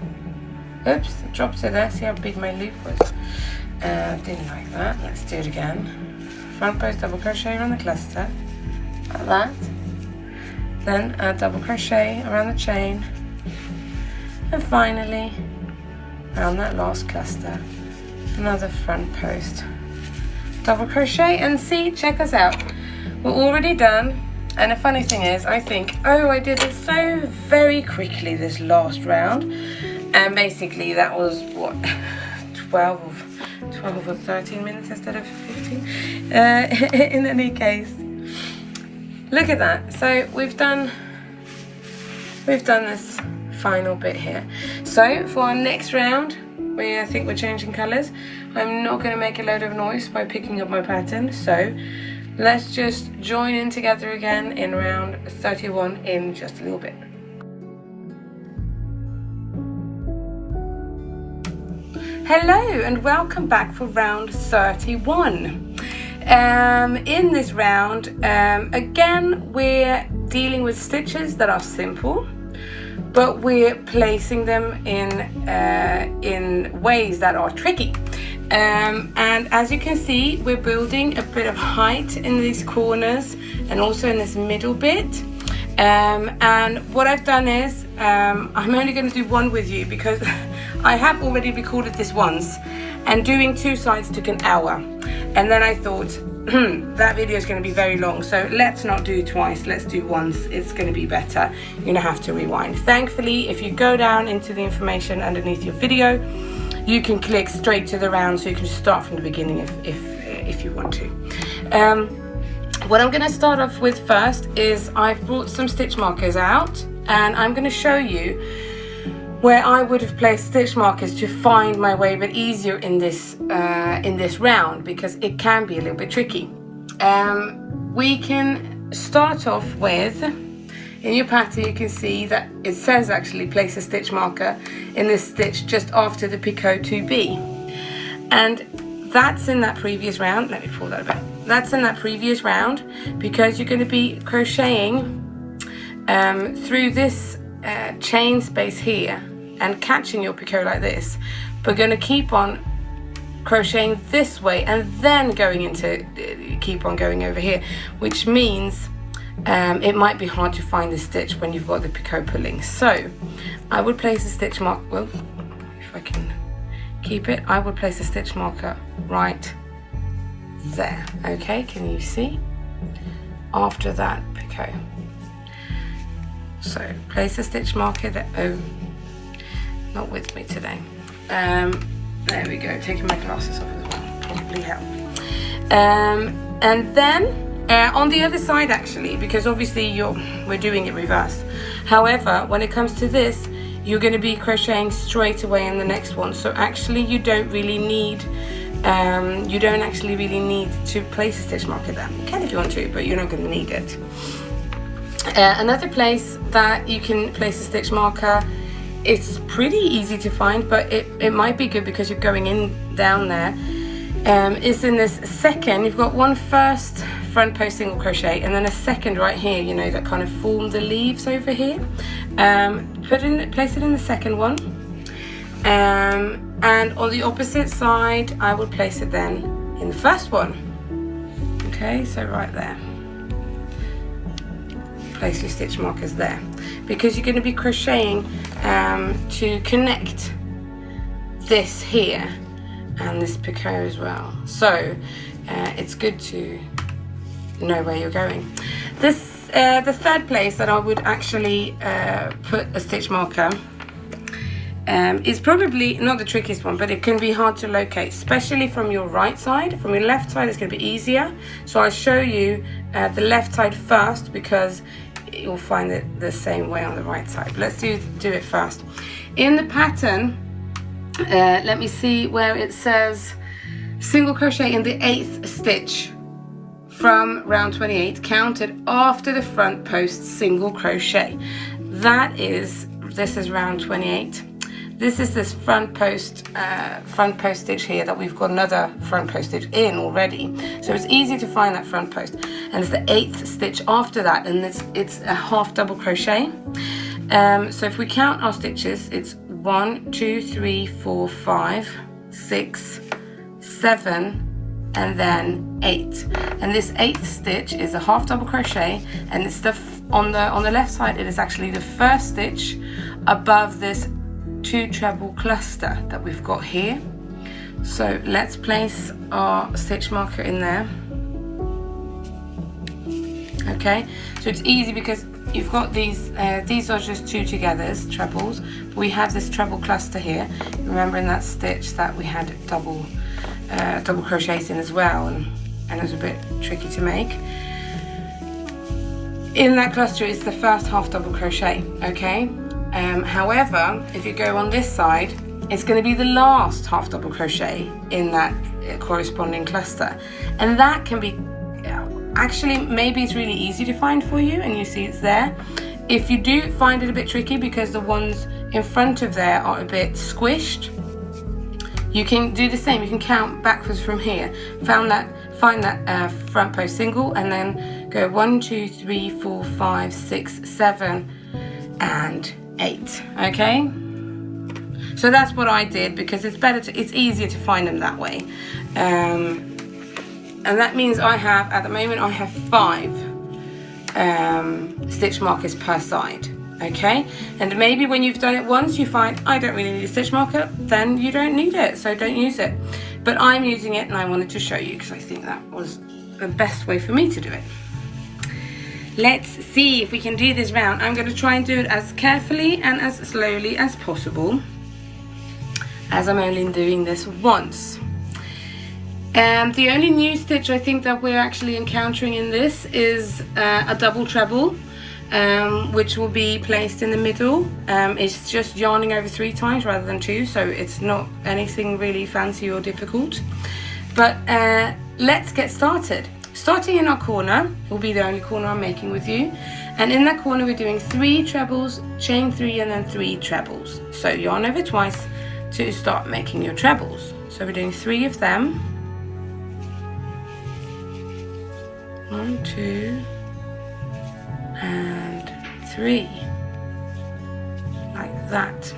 Oops, I dropped it there. See how big my loop was? Didn't like that. Let's do it again. Front post double crochet around the cluster, like that. Then a double crochet around the chain, and finally around that last cluster, another front post double crochet. And see, check us out, we're already done. And the funny thing is, I think, oh, I did it so very quickly this last round, and basically that was what, 12 or 13 minutes instead of 15. In any case, look at that. So we've done this final bit here. So for our next round, I think we're changing colours. I'm not going to make a load of noise by picking up my pattern, so let's just join in together again in round 31 in just a little bit. Hello and welcome back for round 31. In this round, again, we're dealing with stitches that are simple, but we're placing them in ways that are tricky. And as you can see, we're building a bit of height in these corners and also in this middle bit. And what I've done is, I'm only going to do one with you because I have already recorded this once, and doing 2 sides took an hour. And then I thought, that video is going to be very long, so let's not do twice, let's do once. It's going to be better. You're going to have to rewind. Thankfully, if you go down into the information underneath your video, you can click straight to the round, so you can start from the beginning if you want to. What I'm going to start off with first is I've brought some stitch markers out, and I'm going to show you where I would have placed stitch markers to find my way a bit easier in this round, because it can be a little bit tricky. We can start off with, in your pattern you can see that it says actually place a stitch marker in this stitch just after the picot 2B. And that's in that previous round. Let me pull that a bit. That's in that previous round, because you're going to be crocheting through this chain space here and catching your picot like this. We're going to keep on crocheting this way and then going into keep on going over here, which means it might be hard to find the stitch when you've got the picot pulling. So I would place a stitch mark, well, if I can keep it, I would place a stitch marker right there. Okay, can you see? After that picot. So place a stitch marker there. Oh, not with me today. There we go, taking my glasses off as well, probably help. And then on the other side, actually, because obviously we're doing it reverse. However, when it comes to this, you're going to be crocheting straight away in the next one. So actually you don't really need, you don't actually really need to place a stitch marker there. You can if you want to, but you're not going to need it. Another place that you can place a stitch marker, it's pretty easy to find, but it might be good because you're going in down there. Is in this second, you've got one first front post single crochet and then a second right here, you know, that kind of form the leaves over here. Place it in the second one, and on the opposite side I would place it then in the first one. Okay, so right there, place your stitch markers there, because you're going to be crocheting to connect this here and this picot as well. So it's good to know where you're going. This the third place that I would actually put a stitch marker is probably not the trickiest one, but it can be hard to locate, especially from your right side. From your left side it's going to be easier, so I'll show you the left side first, because you'll find it the same way on the right side. Let's do it first. In the pattern, let me see where it says single crochet in the 8th stitch from round 28, counted after the front post single crochet. This is round 28. This is this front post stitch here that we've got another front post stitch in already, so it's easy to find that front post. And it's the 8th stitch after that, and it's a half double crochet. So if we count our stitches, it's 1, 2, 3, 4, 5, 6, 7, and then 8. And this 8th stitch is a half double crochet, and it's on the left side it is actually the first stitch above this 2 treble cluster that we've got here. So let's place our stitch marker in there. Okay, so it's easy because you've got these are just 2 togethers, trebles. We have this treble cluster here. Remember in that stitch that we had double crochets in as well, and it was a bit tricky to make. In that cluster is the first half double crochet. Okay, however, if you go on this side, it's going to be the last half double crochet in that corresponding cluster, and that can be actually, maybe it's really easy to find for you and you see it's there. If you do find it a bit tricky because the ones in front of there are a bit squished, you can do the same. You can count backwards from here. Find that front post single, and then go 1, 2, 3, 4, 5, 6, 7, and 8. Okay. So that's what I did, because it's easier to find them that way. And that means at the moment I have 5 stitch markers per side. Okay, and maybe when you've done it once you find I don't really need a stitch marker, then you don't need it, so don't use it. But I'm using it and I wanted to show you because I think that was the best way for me to do it. Let's see if we can do this round. I'm going to try and do it as carefully and as slowly as possible, as I'm only doing this once. The only new stitch I think that we're actually encountering in this is a double treble, which will be placed in the middle. It's just yarning over 3 times rather than 2, so it's not anything really fancy or difficult. But let's get started. Starting in our corner will be the only corner I'm making with you, and in that corner we're doing 3 trebles, chain 3, and then 3 trebles. So yarn over twice to start making your trebles. So we're doing 3 of them. 1, 2, and 3, like that.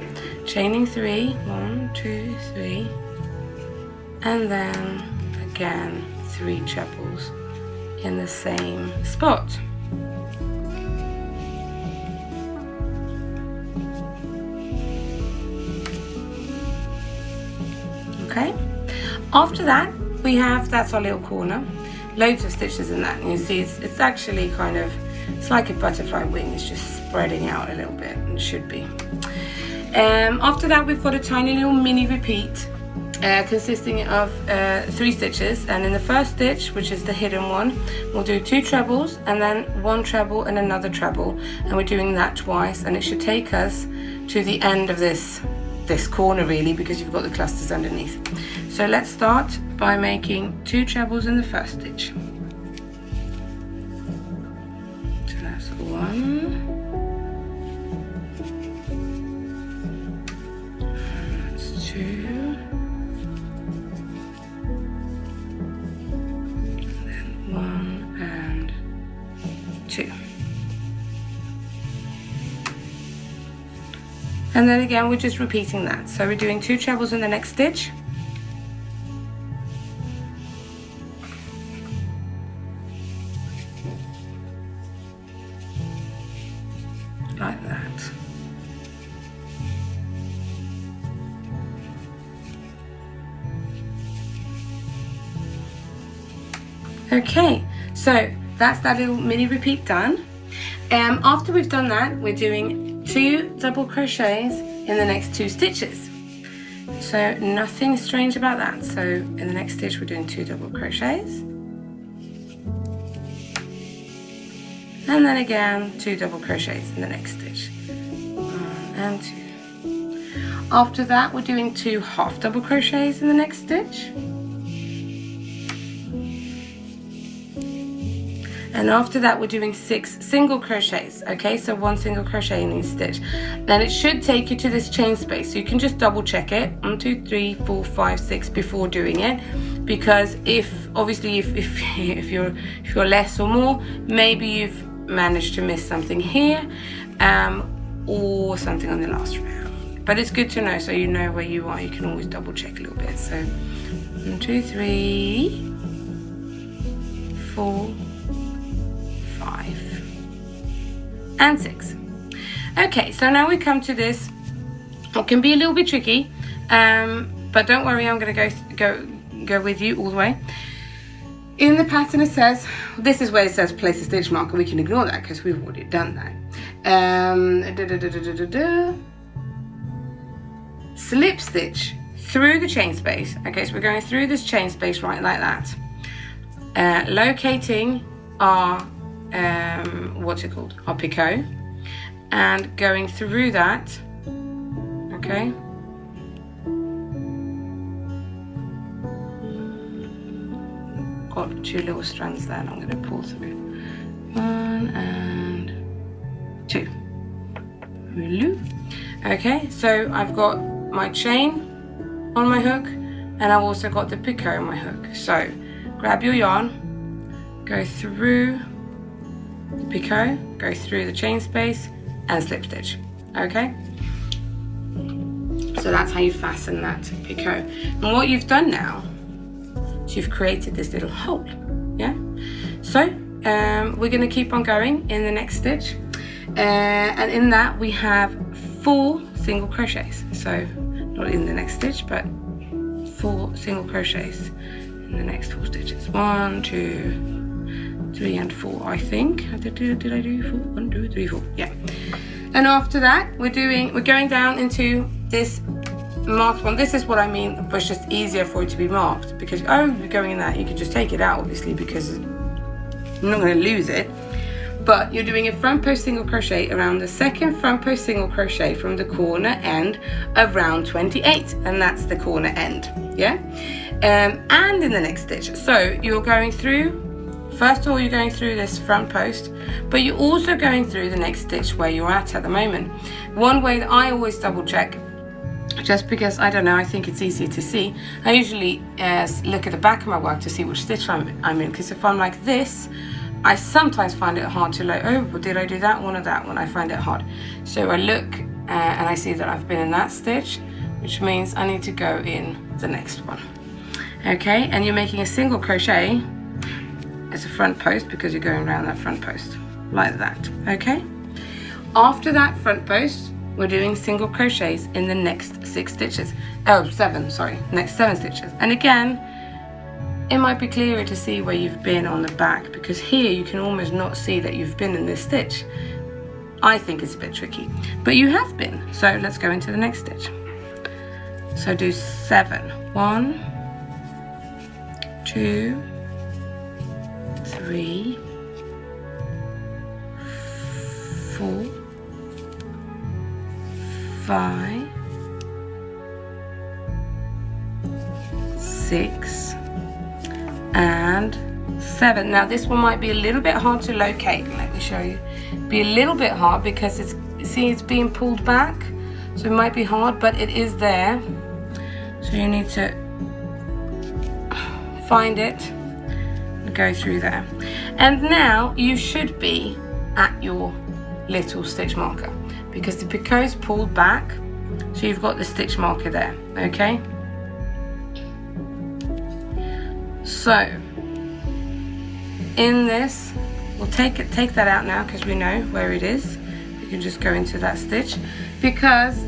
Chaining 3, 1, 2, 3, and then again 3 trebles in the same spot. Okay, after that we have, that's our little corner, loads of stitches in that, and you see it's actually kind of, it's like a butterfly wing, it's just spreading out a little bit, and should be. After that we've got a tiny little mini repeat consisting of 3 stitches, and in the first stitch, which is the hidden one, we'll do 2 trebles and then 1 treble and another treble, and we're doing that twice, and it should take us to the end of this corner really, because you've got the clusters underneath. So let's start by making 2 trebles in the first stitch. So that's 1, that's 2, and then 1 and 2. And then again we're just repeating that. So we're doing 2 trebles in the next stitch. Like that. Okay, so that's that little mini repeat done. After we've done that, we're doing 2 double crochets in the next 2 stitches. So nothing strange about that. So in the next stitch we're doing 2 double crochets, and then again 2 double crochets in the next stitch, 1 and 2. After that we're doing 2 half double crochets in the next stitch, and after that we're doing 6 single crochets. Okay, so 1 single crochet in each stitch. Then it should take you to this chain space, so you can just double check it, 1, 2, 3, 4, 5, 6 before doing it, because if you're less or more, maybe you've managed to miss something here, or something on the last round. But it's good to know, so you know where you are. You can always double check a little bit. So 1, 2, 3, 4, 5, and 6. Okay, so now we come to this. It can be a little bit tricky, but don't worry, I'm going to go with you all the way. In the pattern it says, this is where it says place a stitch marker. We can ignore that because we've already done that. Slip stitch through the chain space. Okay, so we're going through this chain space right like that, locating our our picot, and going through that. Okay, got 2 little strands there, and I'm going to pull through 1 and 2. Okay, so I've got my chain on my hook, and I've also got the picot on my hook. So grab your yarn, go through the picot, go through the chain space, and slip stitch. Okay, so that's how you fasten that picot. And what you've done now, so you've created this little hole. Yeah, so we're going to keep on going in the next stitch, and in that we have 4 single crochets. So not in the next stitch, but 4 single crochets in the next 4 stitches. 1, 2, 3, and 4. I think did I do 4? 1, 2, 3, 4. Yeah. And after that we're going down into this marked one. This is what I mean, but it's just easier for it to be marked, because you're going in that, you can just take it out obviously, because you're not going to lose it. But you're doing a front post single crochet around the second front post single crochet from the corner end of round 28, and that's the corner end. Yeah, and in the next stitch, so you're going through, first of all you're going through this front post, but you're also going through the next stitch where you're at the moment. One way that I always double check just because, I don't know, I think it's easier to see. I usually look at the back of my work to see which stitch I'm in, because if I'm like this, I sometimes find it hard to like, oh, well, did I do that one or that one? I find it hard. So I look and I see that I've been in that stitch, which means I need to go in the next one. Okay, and you're making a single crochet as a front post because you're going around that front post, like that, okay? After that front post, we're doing single crochets in the next 6 stitches. Oh, 7, sorry, next 7 stitches. And again, it might be clearer to see where you've been on the back, because here you can almost not see that you've been in this stitch. I think it's a bit tricky, but you have been. So let's go into the next stitch. So do 7. 1, 2, 3, 4, 5, 6, and 7. Now this one might be a little bit hard to locate. Let me show you. Be a little bit hard because it's being pulled back, so it might be hard, but it is there. So you need to find it and go through there. And now you should be at your little stitch marker, because the picot's pulled back, so you've got the stitch marker there, okay? So in this, we'll take that out now because we know where it is. You can just go into that stitch, because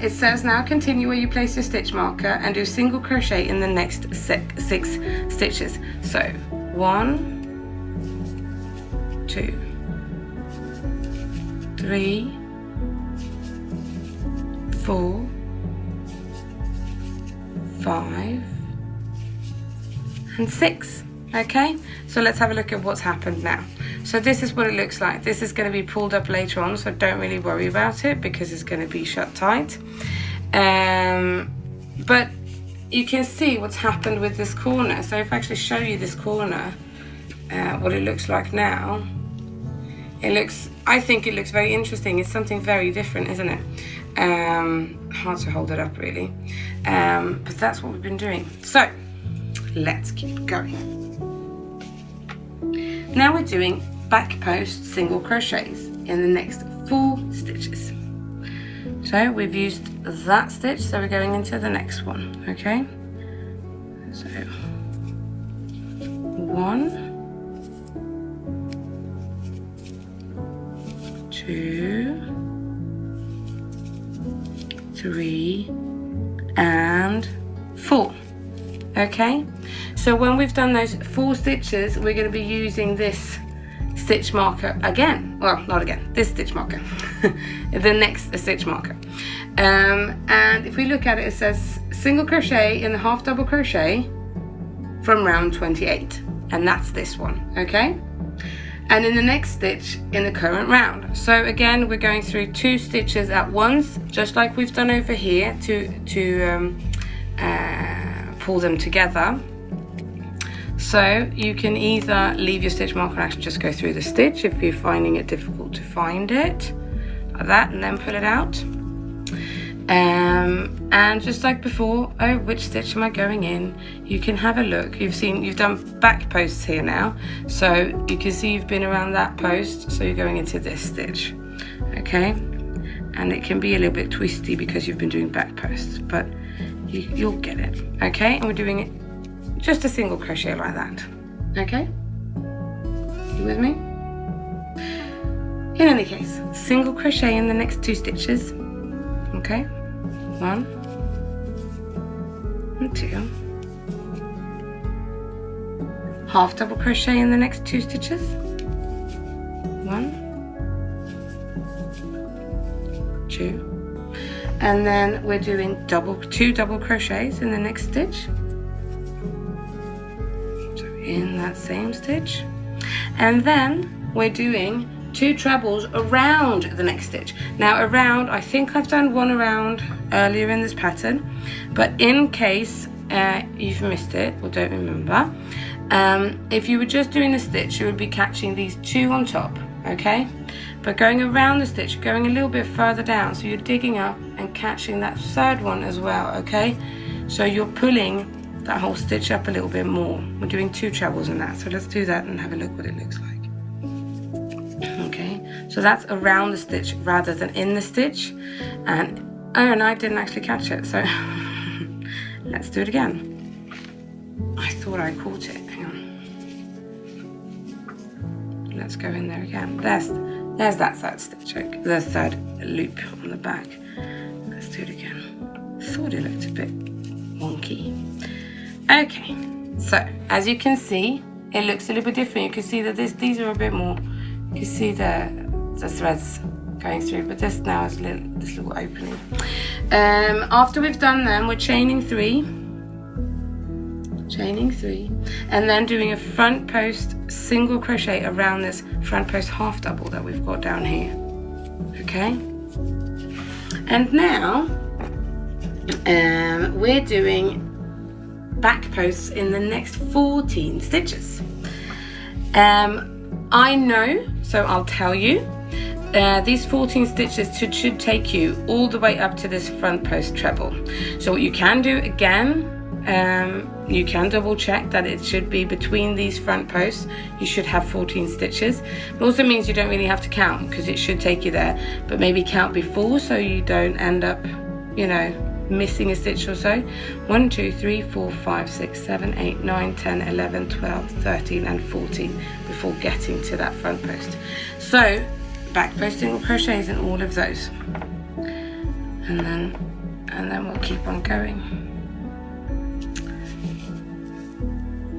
it says now continue where you place your stitch marker and do single crochet in the next 6 stitches. So 1, 2, 3, 4, 5, and 6. Okay, so let's have a look at what's happened now. So this is what it looks like. This is going to be pulled up later on, so don't really worry about it because it's going to be shut tight. But you can see what's happened with this corner. So if I actually show you this corner, what it looks like now, I think it looks very interesting. It's something very different, isn't it? Hard to hold it up really, but that's what we've been doing. So let's keep going. Now we're doing back post single crochets in the next 4 stitches. So we've used that stitch, so we're going into the next one, okay? So 1, 2, 3, and 4. Okay, so when we've done those 4 stitches, we're going to be using this stitch marker again. Well, not again, this stitch marker, the next stitch marker. And if we look at it, it says single crochet in the half double crochet from round 28, and that's this one, okay? And in the next stitch in the current round. So again, we're going through 2 stitches at once, just like we've done over here to pull them together. So you can either leave your stitch marker and actually just go through the stitch if you're finding it difficult to find it, like that, and then pull it out. And just like before, oh, which stitch am I going in? You can have a look. You've done back posts here now, so you can see you've been around that post, so you're going into this stitch, okay? And it can be a little bit twisty because you've been doing back posts, but you'll get it, okay? And we're doing it just a single crochet like that, okay? You with me? In any case, single crochet in the next 2 stitches, okay? 1 and 2. Half double crochet in the next 2 stitches. 1, 2. And then we're doing 2 double crochets in the next stitch. So in that same stitch. And then we're doing 2 trebles around the next stitch. Now around, I think I've done 1 around earlier in this pattern, but in case you've missed it or don't remember, if you were just doing a stitch, you would be catching these 2 on top, okay? but going around the stitch, going a little bit further down, so you're digging up and catching that third one as well, okay? So you're pulling that whole stitch up a little bit more. We're doing 2 trebles in that, so let's do that and have a look what it looks like. Okay, so that's around the stitch rather than in the stitch, and I didn't actually catch it, so let's do it again. I thought I caught it. Hang on. Let's go in there again. There's that third stitch, okay? The third loop on the back. Let's do it again. Thought it looked a bit wonky. Okay, so as you can see, it looks a little bit different. You can see that these are a bit more. You can see the threads going through, but this now is this little opening. After we've done them, we're chaining 3, and then doing a front post single crochet around this front post half double that we've got down here. Okay, and now we're doing back posts in the next 14 stitches. I know, so I'll tell you, these 14 stitches should take you all the way up to this front post treble. So what you can do again, you can double check that it should be between these front posts. You should have 14 stitches. It also means you don't really have to count, because it should take you there, but maybe count before so you don't end up, you know, missing a stitch or so. 1, 2, 3, 4, 5, 6, 7, 8, 9, 10, 11, 12, 13 and 14 before getting to that front post. So back post single crochets in all of those, and then we'll keep on going.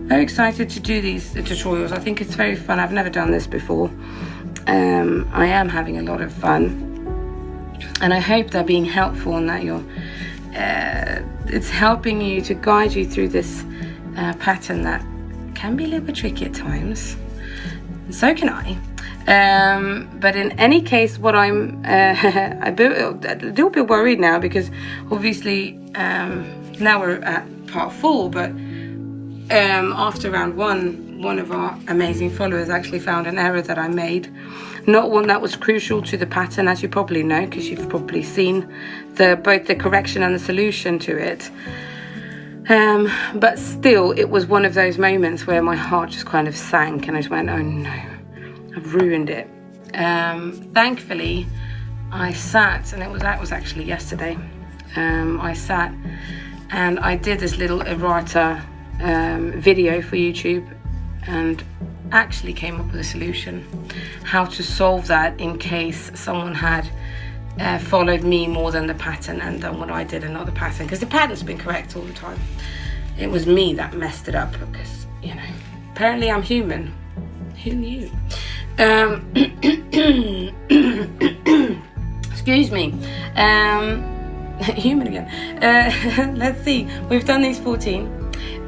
Very excited to do these tutorials. I think it's very fun. I've never done this before. I am having a lot of fun, and I hope they're being helpful and that it's helping you to guide you through this pattern that can be a little bit tricky at times. So can I. But in any case, what I'm a little bit worried now, because obviously now we're at part 4, but after round 1, one of our amazing followers actually found an error that I made. Not one that was crucial to the pattern, as you probably know, because you've probably seen both the correction and the solution to it. But still, it was one of those moments where my heart just kind of sank, and I just went, oh no, I've ruined it. Thankfully, I sat, and that was actually yesterday. I sat and I did this little errata video for YouTube, and actually came up with a solution how to solve that in case someone had followed me more than the pattern and done what I did and not the pattern, because the pattern's been correct all the time. It was me that messed it up, because, you know, apparently I'm human. Who knew? Excuse me. Human again. Let's see, we've done these 14.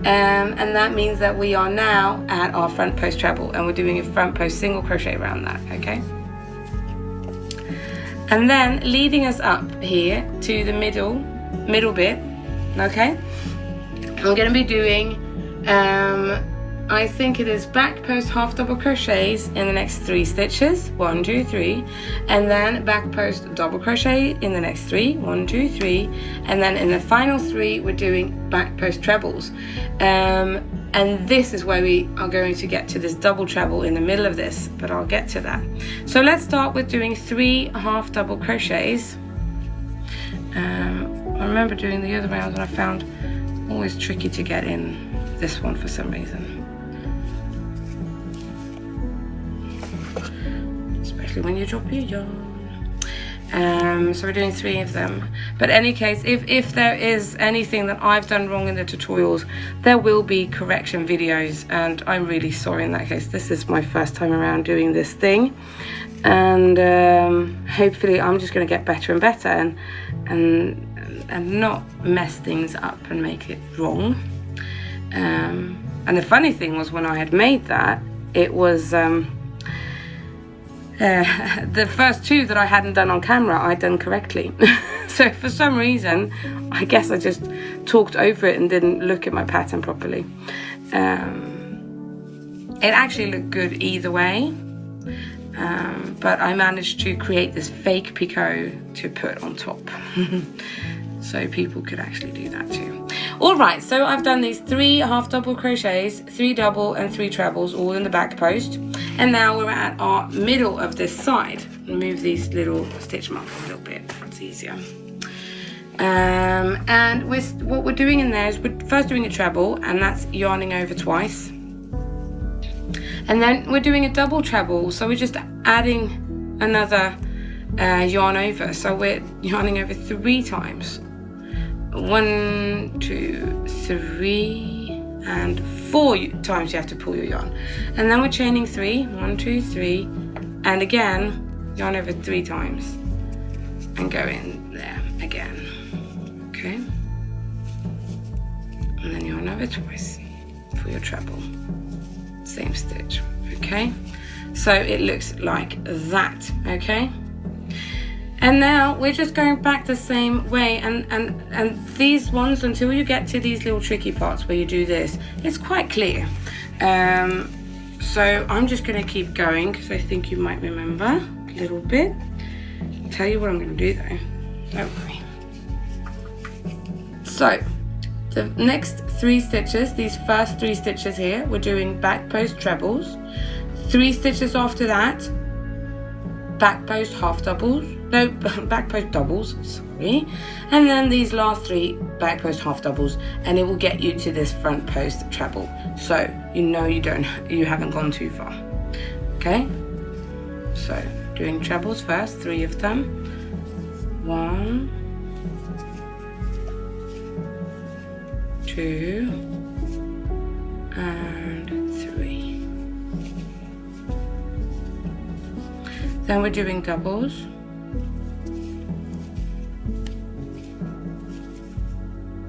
And that means that we are now at our front post treble, and we're doing a front post single crochet around that, okay? And then leading us up here to the middle bit, okay? I'm going to be doing, I think it is back post half double crochets in the next 3 stitches, 1, 2, 3, and then back post double crochet in the next 3, 1, 2, 3, and then in the final 3 we're doing back post trebles, and this is where we are going to get to this double treble in the middle of this, but I'll get to that. So let's start with doing 3 half double crochets. I remember doing the other rounds, and I found always tricky to get in this one for some reason. When you drop your yarn. So we're doing 3 of them, but in any case, if there is anything that I've done wrong in the tutorials, there will be correction videos, and I'm really sorry in that case. This is my first time around doing this thing, and hopefully I'm just going to get better and better and not mess things up and make it wrong. And the funny thing was, when I had made that, it was the first 2 that I hadn't done on camera, I'd done correctly. So for some reason, I guess I just talked over it and didn't look at my pattern properly. It actually looked good either way. but I managed to create this fake picot to put on top. So people could actually do that too. Alright, so I've done these 3 half double crochets, 3 double and 3 trebles all in the back post. And now we're at our middle of this side. Move these little stitch marks a little bit, it's easier. And what we're doing in there is we're first doing a treble, and that's yarning over twice. And then we're doing a double treble, so we're just adding another yarn over. So we're yarning over 3 times. 1, 2, 3, and 4 times you have to pull your yarn. And then we're chaining 3, 1, 2, 3, and again yarn over 3 times and go in there again. Okay, and then yarn over twice for your treble, same stitch. Okay, so it looks like that. Okay, and now we're just going back the same way, and these ones, until you get to these little tricky parts where you do this, it's quite clear. So I'm just going to keep going because I think you might remember a little bit. I'll tell you what I'm going to do though, don't worry. So the next 3 stitches, these first 3 stitches here, we're doing back post trebles. 3 stitches after that, back post half doubles, no, back post doubles, sorry. And then these last 3 back post half doubles, and it will get you to this front post treble. So you know you haven't gone too far. Okay, so doing trebles first, 3 of them. 1, 2, and 3. Then we're doing doubles.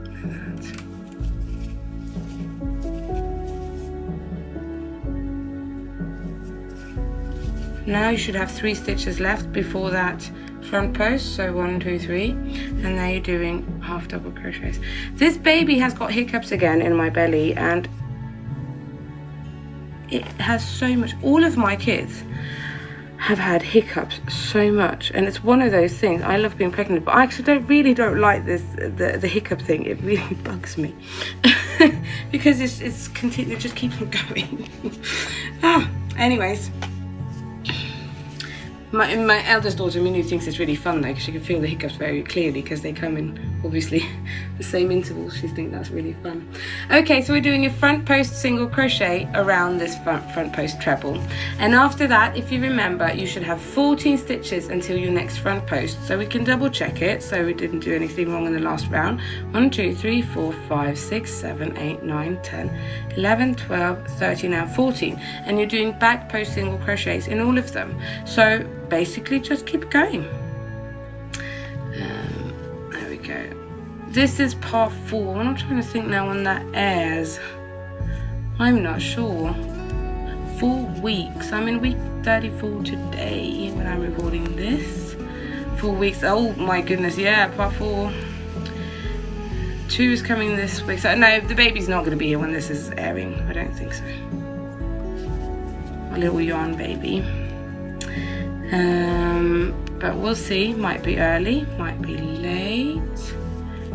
Like that. Now you should have 3 stitches left before that front post, so 1, 2, 3, and now you're doing half double crochets. This baby has got hiccups again in my belly, and it has so much. All of my kids have had hiccups so much, and it's one of those things. I love being pregnant, but I actually really don't like this the hiccup thing. It really bugs me because it's continued, it just keeps on going. Anyways. My eldest daughter, Minu, thinks it's really fun though, because she can feel the hiccups very clearly because they come in obviously the same intervals. She thinks that's really fun. Okay, so we're doing a front post single crochet around this front post treble, and after that, if you remember, you should have 14 stitches until your next front post. So we can double check it so we didn't do anything wrong in the last round. 1, 2, 3, 4, 5, 6, 7, 8, 9, 10, 11, 12, 13, and 14, and you're doing back post single crochets in all of them. So basically just keep going. There we go. This is part 4. I'm trying to think now when that airs. I'm not sure. 4 weeks. I'm in week 34 today when I'm recording this. 4 weeks. Oh my goodness, yeah, part 4. 2 is coming this week. So no, the baby's not going to be here when this is airing. I don't think so. A little yarn baby. But we'll see. Might be early, might be late.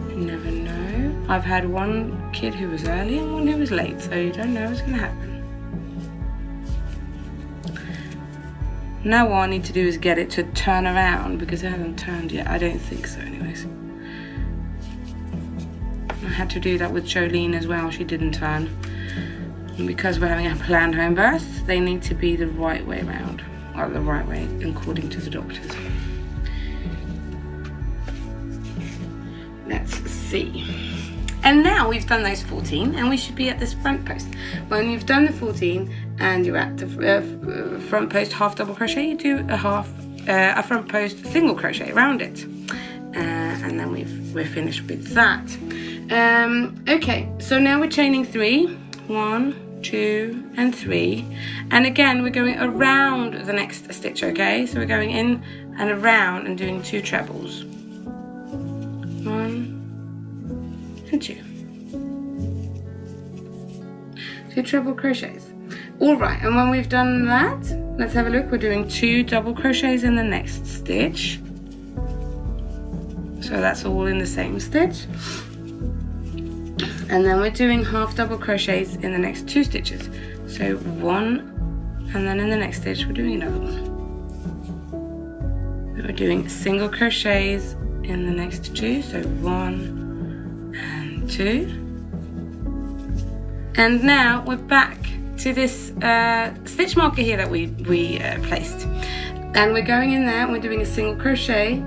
You never know. I've had one kid who was early and one who was late, so you don't know what's going to happen. Now what I need to do is get it to turn around because it hasn't turned yet. I don't think so anyways. I had to do that with Jolene as well. She didn't turn. And because we're having a planned home birth, they need to be the right way around. Or the right way according to the doctors. Let's see. And now we've done those 14 and we should be at this front post. When you've done the 14 and you're at the front post half double crochet, you do a front post single crochet around it. And then we're finished with that. Okay, so now we're chaining 3. 1, 2, and 3, and again we're going around the next stitch. Okay, so we're going in and around and doing 2 trebles. 1 and 2. 2 treble crochets. All right, and when we've done that, let's have a look. We're doing 2 double crochets in the next stitch. So that's all in the same stitch. And then we're doing half double crochets in the next 2 stitches. So 1, and then in the next stitch we're doing another one. We're doing single crochets in the next 2, so 1 and 2. And now we're back to this stitch marker here that we placed. And we're going in there and we're doing a single crochet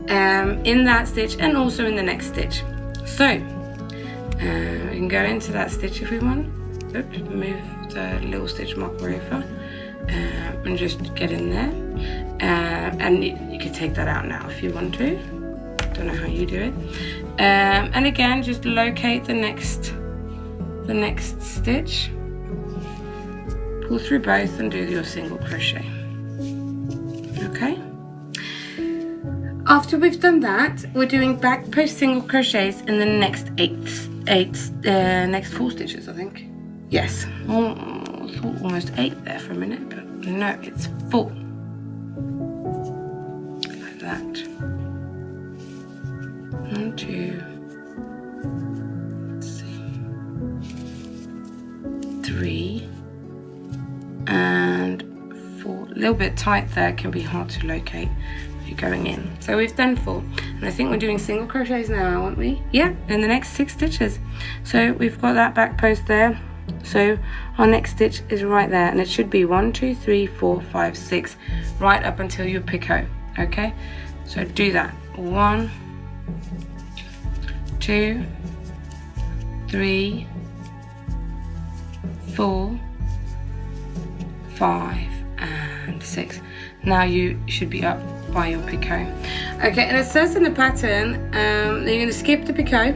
in that stitch and also in the next stitch. So we can go into that stitch if we want. Oops, move the little stitch marker over and just get in there. And you can take that out now if you want to. Don't know how you do it. And again, just locate the next stitch. Pull through both and do your single crochet. Okay. After we've done that, we're doing back post single crochets in the next next 4 stitches, I think. Yes. Oh, I thought almost 8 there for a minute, but no, it's 4. Like that. 1, 2. Let's see. 3. And 4. A little bit tight there, can be hard to locate when you're going in. So we've done 4, and I think we're doing single crochets now, aren't we? Yeah, in the next 6 stitches. So we've got that back post there. So our next stitch is right there, and it should be 1, 2, 3, 4, 5, 6, right up until your picot. Okay, so do that. 1, 2, 3, 4, 5, and 6. Now you should be up by your picot. Okay, and it says in the pattern that you're going to skip the picot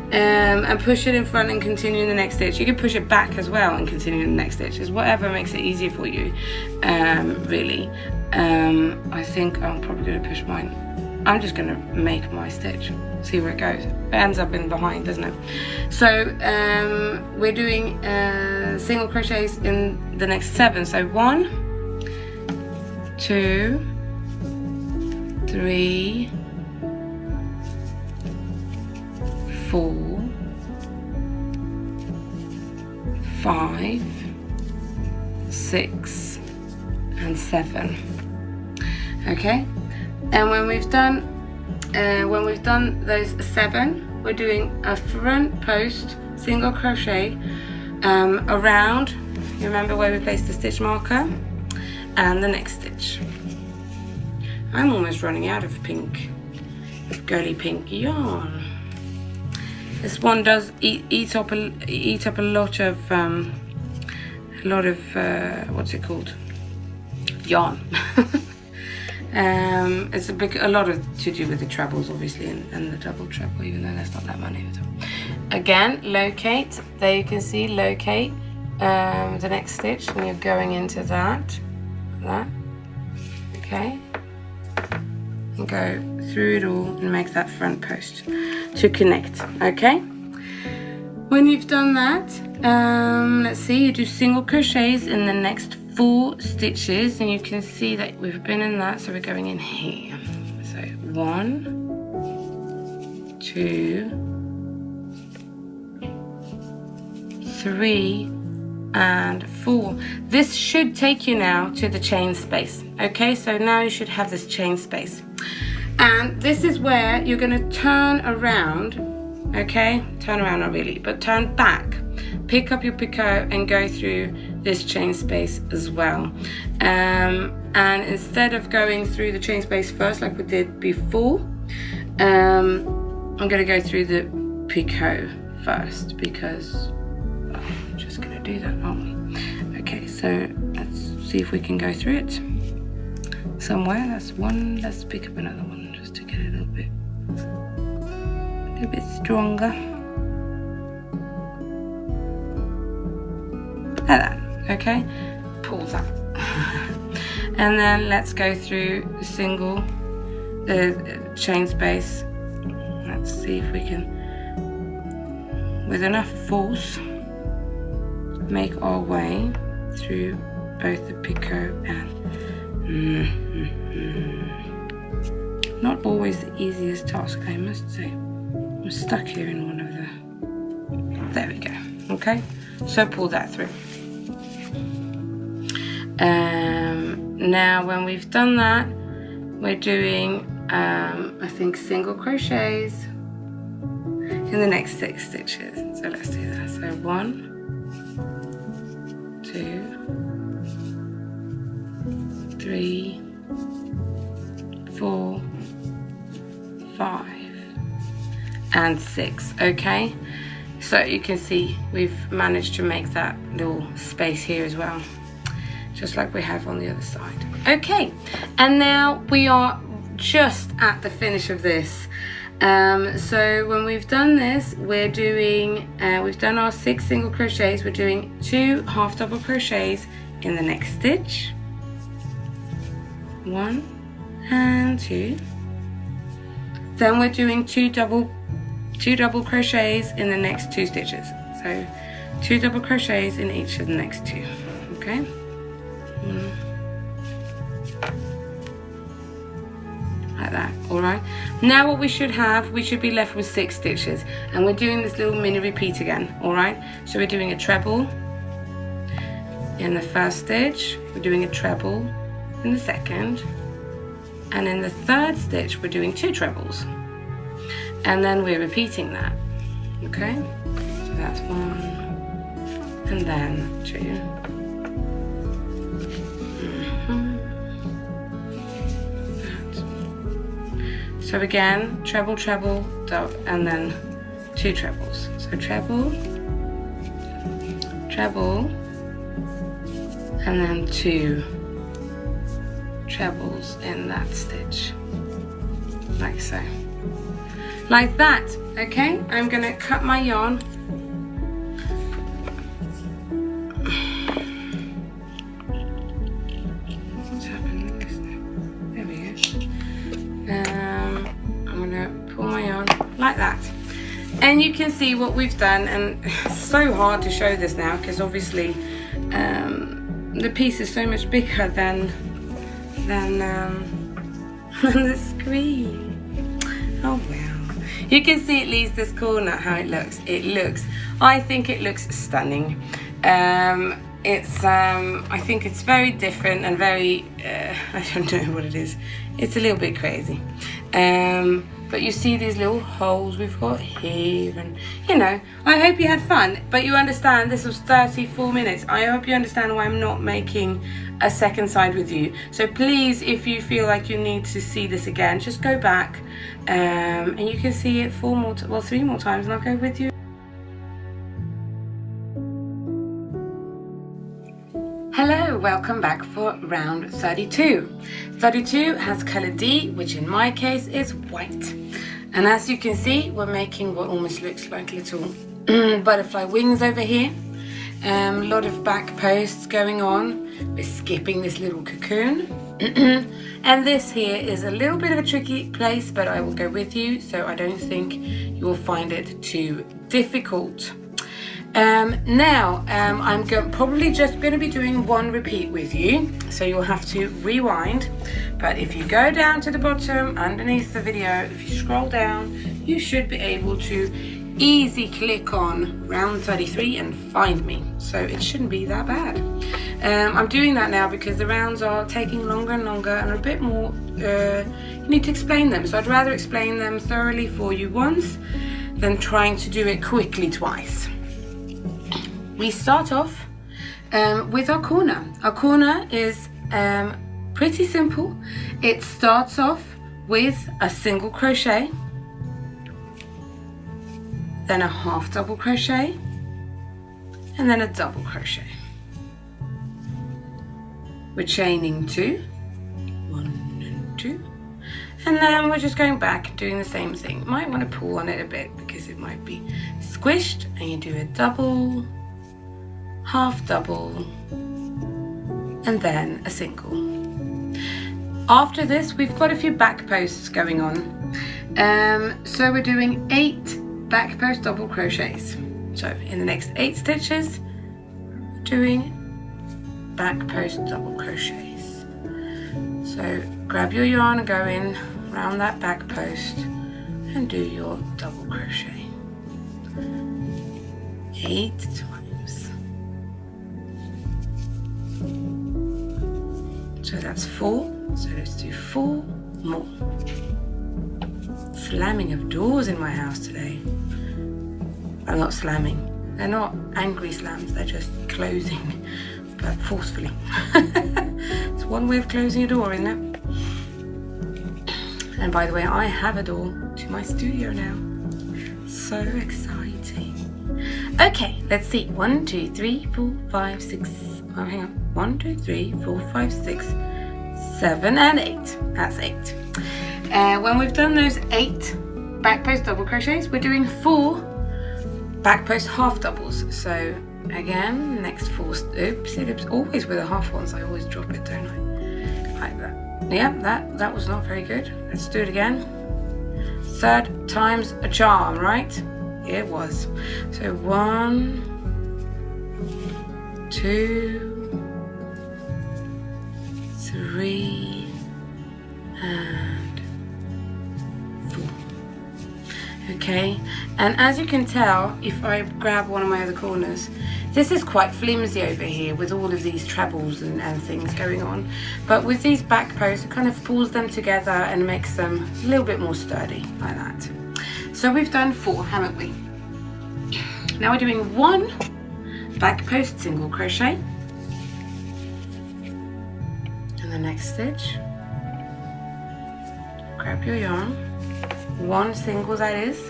and push it in front and continue in the next stitch. You can push it back as well and continue in the next stitch. It's whatever makes it easier for you, really. I think I'm probably going to push mine. I'm just going to make my stitch, see where it goes. It ends up in behind, doesn't it? So we're doing single crochets in the next 7. So 1, 2, 3, 4, 5, 6, and 7. Okay, and when we've done those 7, we're doing a front post single crochet around. You remember where we placed the stitch marker, and the next stitch. I'm almost running out of girly pink yarn. This one does eat up a lot of what's it called? Yarn. It's a lot to do with the trebles, obviously, and the double treble, even though there's not that many of them. Again, locate. There you can see locate the next stitch, and you're going into that. Okay, and go through it all and make that front post to connect. Okay, when you've done that, let's see, you do single crochets in the next 4 stitches, and you can see that we've been in that, so we're going in here. So 1, 2, 3, and 4. This should take you now to the chain space. Okay, so now you should have this chain space, and this is where you're going to turn around. Okay, turn around, not really, but turn back, pick up your picot and go through this chain space as well. And instead of going through the chain space first like we did before, I'm going to go through the picot first, because I'm just going to do that, aren't we? Okay, so let's see if we can go through it somewhere. That's one. Let's pick up another one just to get it a little bit stronger. Like that. Okay, pull that. And then let's go through the single chain space. Let's see if we can, with enough force, make our way through both the picot and not always the easiest task, I must say. I'm stuck here in one of the, there we go. Okay, so pull that through. Now when we've done that, we're doing I think single crochets in the next 6 stitches. So let's do that. So 1, 2, 3, 4, 5 and 6. Okay, so you can see we've managed to make that little space here as well, just like we have on the other side. Okay, and now we are just at the finish of this. So when we've done this, we're doing we've done our 6 single crochets. We're doing 2 half double crochets in the next stitch, 1 and 2. Then we're doing 2 double crochets in the next 2 stitches. So 2 double crochets in each of the next 2. Okay. Like that. All right, now what we should be left with 6 stitches, and we're doing this little mini repeat again. All right, so we're doing a treble in the first stitch, we're doing a treble in the second, and in the third stitch we're doing 2 trebles, and then we're repeating that. Okay, so that's 1 and then 2. So again, treble, treble, double, and then 2 trebles. So treble, treble, and then 2 trebles in that stitch, like so, like that. Okay, I'm gonna cut my yarn. What's happened with this now? There we go. I'm gonna pull my yarn like that, and you can see what we've done. And it's so hard to show this now because obviously the piece is so much bigger than the screen. Oh well, you can see at least this corner how it looks. I think it looks stunning. I think it's very different and very I don't know what it is. It's a little bit crazy, but you see these little holes we've got here, and you know, I hope you had fun. But you understand this was 34 minutes. I hope you understand why I'm not making a second side with you. So please, if you feel like you need to see this again, just go back and you can see it 3 more times, and I'll go with you. Hello, welcome back for round 32. 32 has color D, which in my case is white. And as you can see, we're making what almost looks like little butterfly wings over here. A lot of back posts going on. We're skipping this little cocoon. And this here is a little bit of a tricky place, but I will go with you, so I don't think you will find it too difficult. Now I'm probably just going to be doing 1 repeat with you, so you'll have to rewind. But if you go down to the bottom underneath the video, if you scroll down, you should be able to easy click on round 33 and find me, so it shouldn't be that bad. I'm doing that now because the rounds are taking longer and longer and a bit more you need to explain them, so I'd rather explain them thoroughly for you once than trying to do it quickly twice. We start off with our corner. Our corner is pretty simple. It starts off with a single crochet, then a half double crochet, and then a double crochet. We're chaining 2, 1 and 2, and then we're just going back and doing the same thing. You might want to pull on it a bit because it might be squished, and you do a double, half double, and then a single. After this, we've got a few back posts going on. So we're doing 8 back post double crochets. So in the next 8 stitches, we're doing back post double crochets. So grab your yarn and go in around that back post and do your double crochet 8 times. So that's 4, so let's do 4 more. Slamming of doors in my house today. Well, not slamming, they're not angry slams, they're just closing, but forcefully. It's one way of closing a door, isn't it? And by the way, I have a door to my studio now. So exciting. Okay, let's see. 1, 2, 3, 4, 5, 6. Oh, hang on. 1, 2, 3, 4, 5, 6, 7, and 8. That's 8. When we've done those 8 back post double crochets, we're doing 4 back post half doubles. So again, next 4. Oops, it is always with a half ones. I always drop it, don't I? Like that. Yeah, that was not very good. Let's do it again. 3rd time's a charm, right? It was. So 1, 2, 3, and 4. Okay, and as you can tell, if I grab one of my other corners, this is quite flimsy over here with all of these trebles and things going on. But with these back posts, it kind of pulls them together and makes them a little bit more sturdy, like that. So we've done 4, haven't we? Now we're doing 1 back post single crochet. In the next stitch, grab your yarn, 1 single that is.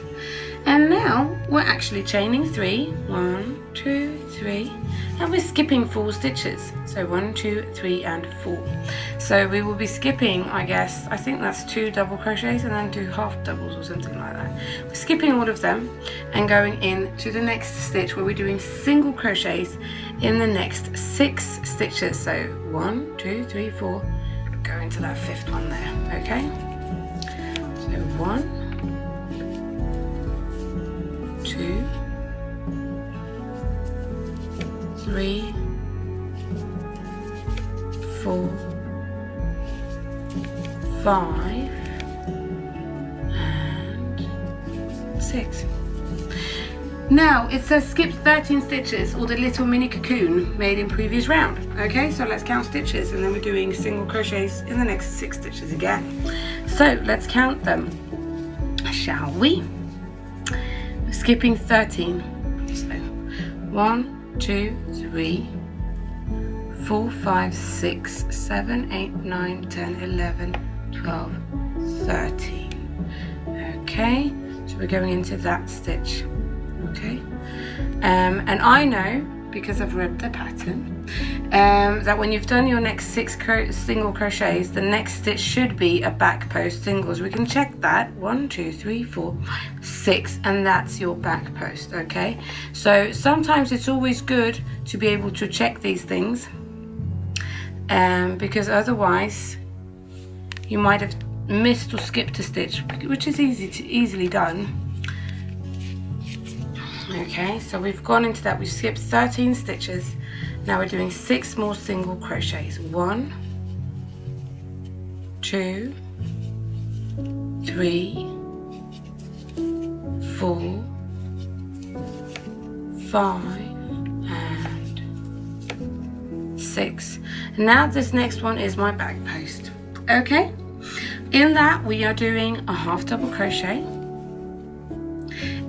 And now we're actually chaining 3, 1, 2, 3, and we're skipping 4 stitches. So 1, 2, 3, and 4. So we will be skipping, I guess, I think that's 2 double crochets and then 2 half doubles or something like that. We're skipping all of them and going into the next stitch where we're doing single crochets in the next 6 stitches. So 1, 2, 3, 4, go into that 5th one there, okay? So 1, 2, 3, 4, 5, and 6. Now it says skip 13 stitches or the little mini cocoon made in previous round. Okay, so let's count stitches and then we're doing single crochets in the next 6 stitches again. So let's count them, shall we? We're skipping 13. So 1, 2, 3, 4, 5, 6, 7, 8, 9, 10, 11, 12, 13. Okay, so we're going into that stitch. Okay, and I know, because I've read the pattern, that when you've done your next 6 single crochets, the next stitch should be a back post singles. We can check that. 1, 2, 3, 4, 6, and that's your back post. Okay, so sometimes it's always good to be able to check these things, because otherwise you might have missed or skipped a stitch, which is easily done. Okay, so we've gone into that, we've skipped 13 stitches. Now we're doing 6 more single crochets. 1, 2, 3, 4, 5, and 6. Now this next one is my back post. Okay, in that we are doing a half double crochet.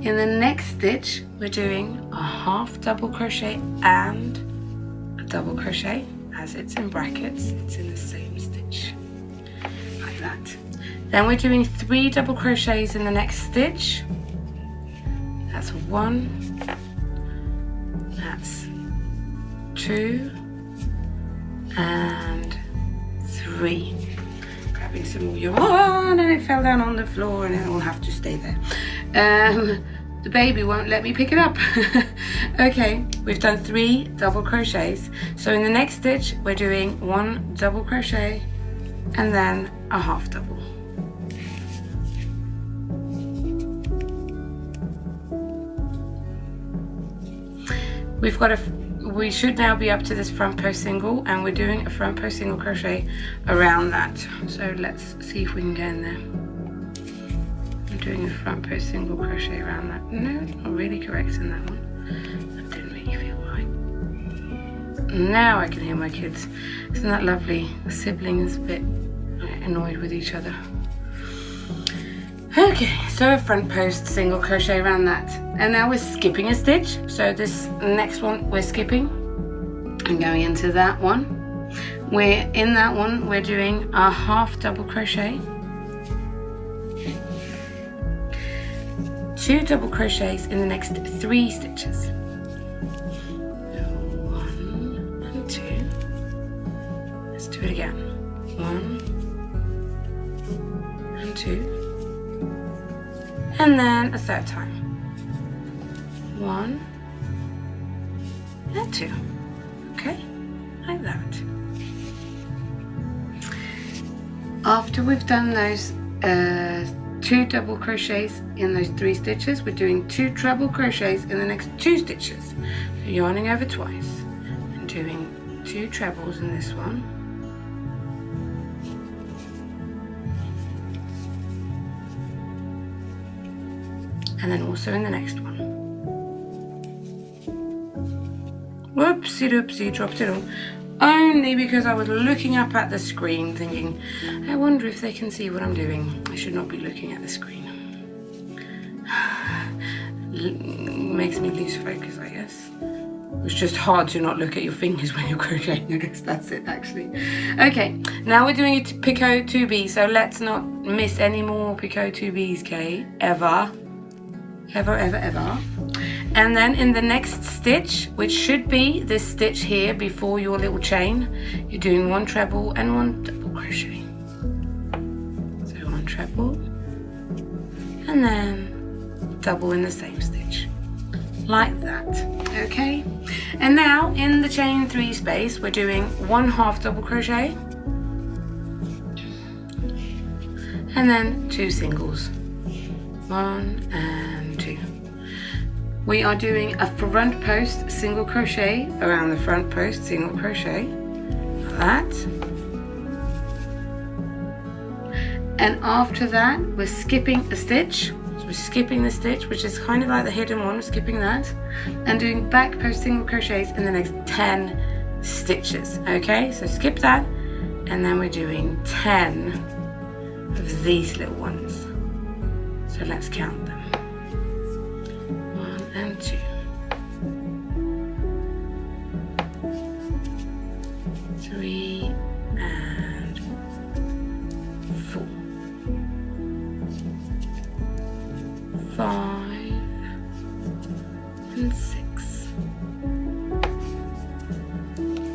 In the next stitch we're doing a half double crochet and a double crochet. As it's in brackets, it's in the same stitch, like that. Then we're doing 3 double crochets in the next stitch. That's 1, that's 2, and 3. Grabbing some more yarn and it fell down on the floor and it will have to stay there. The baby won't let me pick it up. Okay, we've done 3 double crochets. So in the next stitch we're doing 1 double crochet and then a half double. We've got we should now be up to this front post single, and we're doing a front post single crochet around that. So let's see if we can get in there. I'm doing a front post single crochet around that. No, not really correct in that one. That didn't make you feel right. Now I can hear my kids. Isn't that lovely? The siblings a bit annoyed with each other. Okay, so a front post single crochet around that, and now we're skipping a stitch. So this next one we're skipping and going into that one. We're in that one, we're doing a half double crochet, 2 double crochets in the next 3 stitches. 1 and 2. Let's do it again. 1 and 2. And then a third time. 1 and 2. Okay, like that. After we've done those 2 double crochets in those 3 stitches, we're doing 2 treble crochets in the next 2 stitches. So yarning over twice and doing 2 trebles in this one. And then also in the next one. Whoopsie doopsie, dropped it all. Only because I was looking up at the screen thinking, I wonder if they can see what I'm doing. I should not be looking at the screen. Makes me lose focus, I guess. It's just hard to not look at your fingers when you're crocheting. I guess that's it, actually. Okay, now we're doing a picot 2B, so let's not miss any more picot 2Bs, Kay, ever. Ever. And then in the next stitch, which should be this stitch here before your little chain, you're doing 1 treble and 1 double crochet. So 1 treble and then double in the same stitch, like that. Okay, and now in the chain 3 space, we're doing 1 half double crochet and then 2 singles, 1 and 2. We are doing a front post single crochet around the front post single crochet, like that. And after that, we're skipping a stitch. So we're skipping the stitch, which is kind of like the hidden one, we're skipping that, and doing back post single crochets in the next 10 stitches. Okay, so skip that, and then we're doing 10 of these little ones. So let's count them. 1 and 2. 3 and 4. 5 and 6.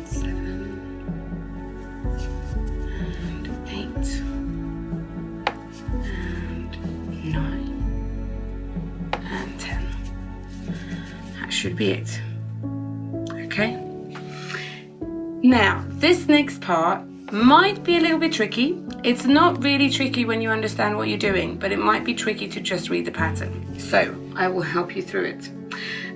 7 and 8. And 9 and 10. That should be it. Okay. Now, this next part might be a little bit tricky. It's not really tricky when you understand what you're doing, but it might be tricky to just read the pattern. So I will help you through it.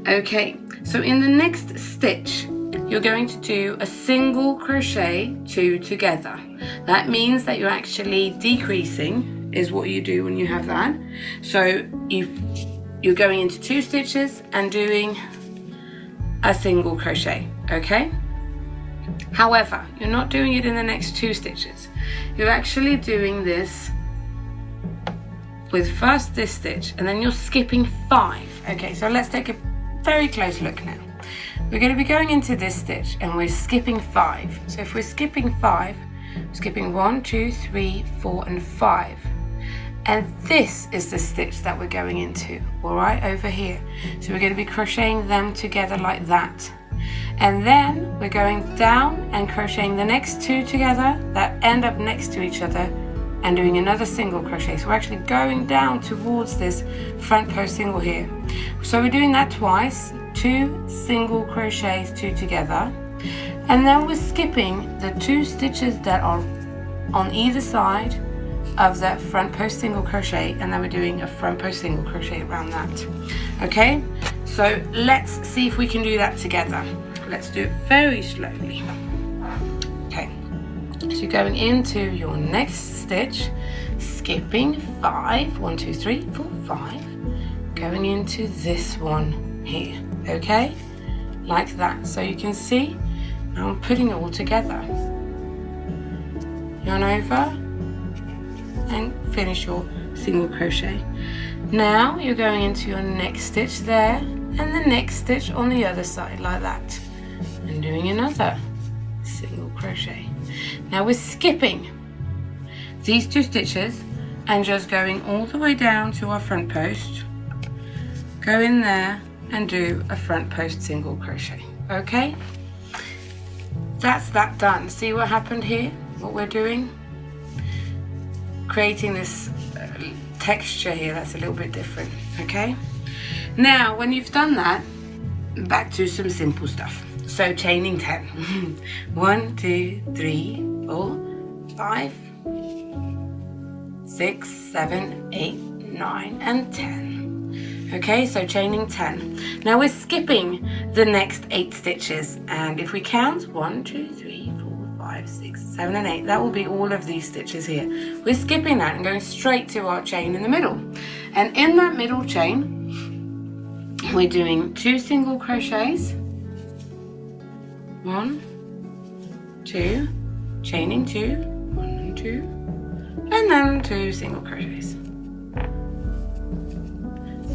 Okay, so in the next stitch, you're going to do a single crochet 2 together. That means that you're actually decreasing, is what you do when you have that. So you're going into 2 stitches and doing a single crochet, okay? However, you're not doing it in the next 2 stitches. You're actually doing this with first this stitch, and then you're skipping 5. Okay, so let's take a very close look now. We're going to be going into this stitch and we're skipping 5. So if we're skipping 5, we're skipping 1, 2, 3, 4 and 5. And this is the stitch that we're going into, all right, over here. So we're going to be crocheting them together like that. And then we're going down and crocheting the next 2 together that end up next to each other and doing another single crochet. So we're actually going down towards this front post single here. So we're doing that twice, 2 single crochets, 2 together. And then we're skipping the 2 stitches that are on either side of that front post single crochet, and then we're doing a front post single crochet around that. Okay, so let's see if we can do that together. let's do it very slowly. Okay, so you're going into your next stitch, skipping 5, 1, 2, 3, 4, 5, going into this one here, okay, like that. So you can see I'm putting it all together. Yarn over and finish your single crochet. Now you're going into your next stitch there and the next stitch on the other side, like that, and doing another single crochet. Now we're skipping these 2 stitches and just going all the way down to our front post, go in there and do a front post single crochet. Okay, that's that done. See what happened here? What we're doing, creating this texture here that's a little bit different. Okay, now when you've done that, back to some simple stuff. So chaining 10. 1, 2, 3, 4, 5, 6, 7, 8, 9, and 10. Okay, so chaining 10. Now we're skipping the next 8 stitches, and if we count 1, 2, 3, 4, 5, 6, 7, and 8, that will be all of these stitches here. We're skipping that and going straight to our chain in the middle. And in that middle chain, we're doing 2 single crochets. 1, 2, chaining 2, 1 and 2, and then 2 single crochets.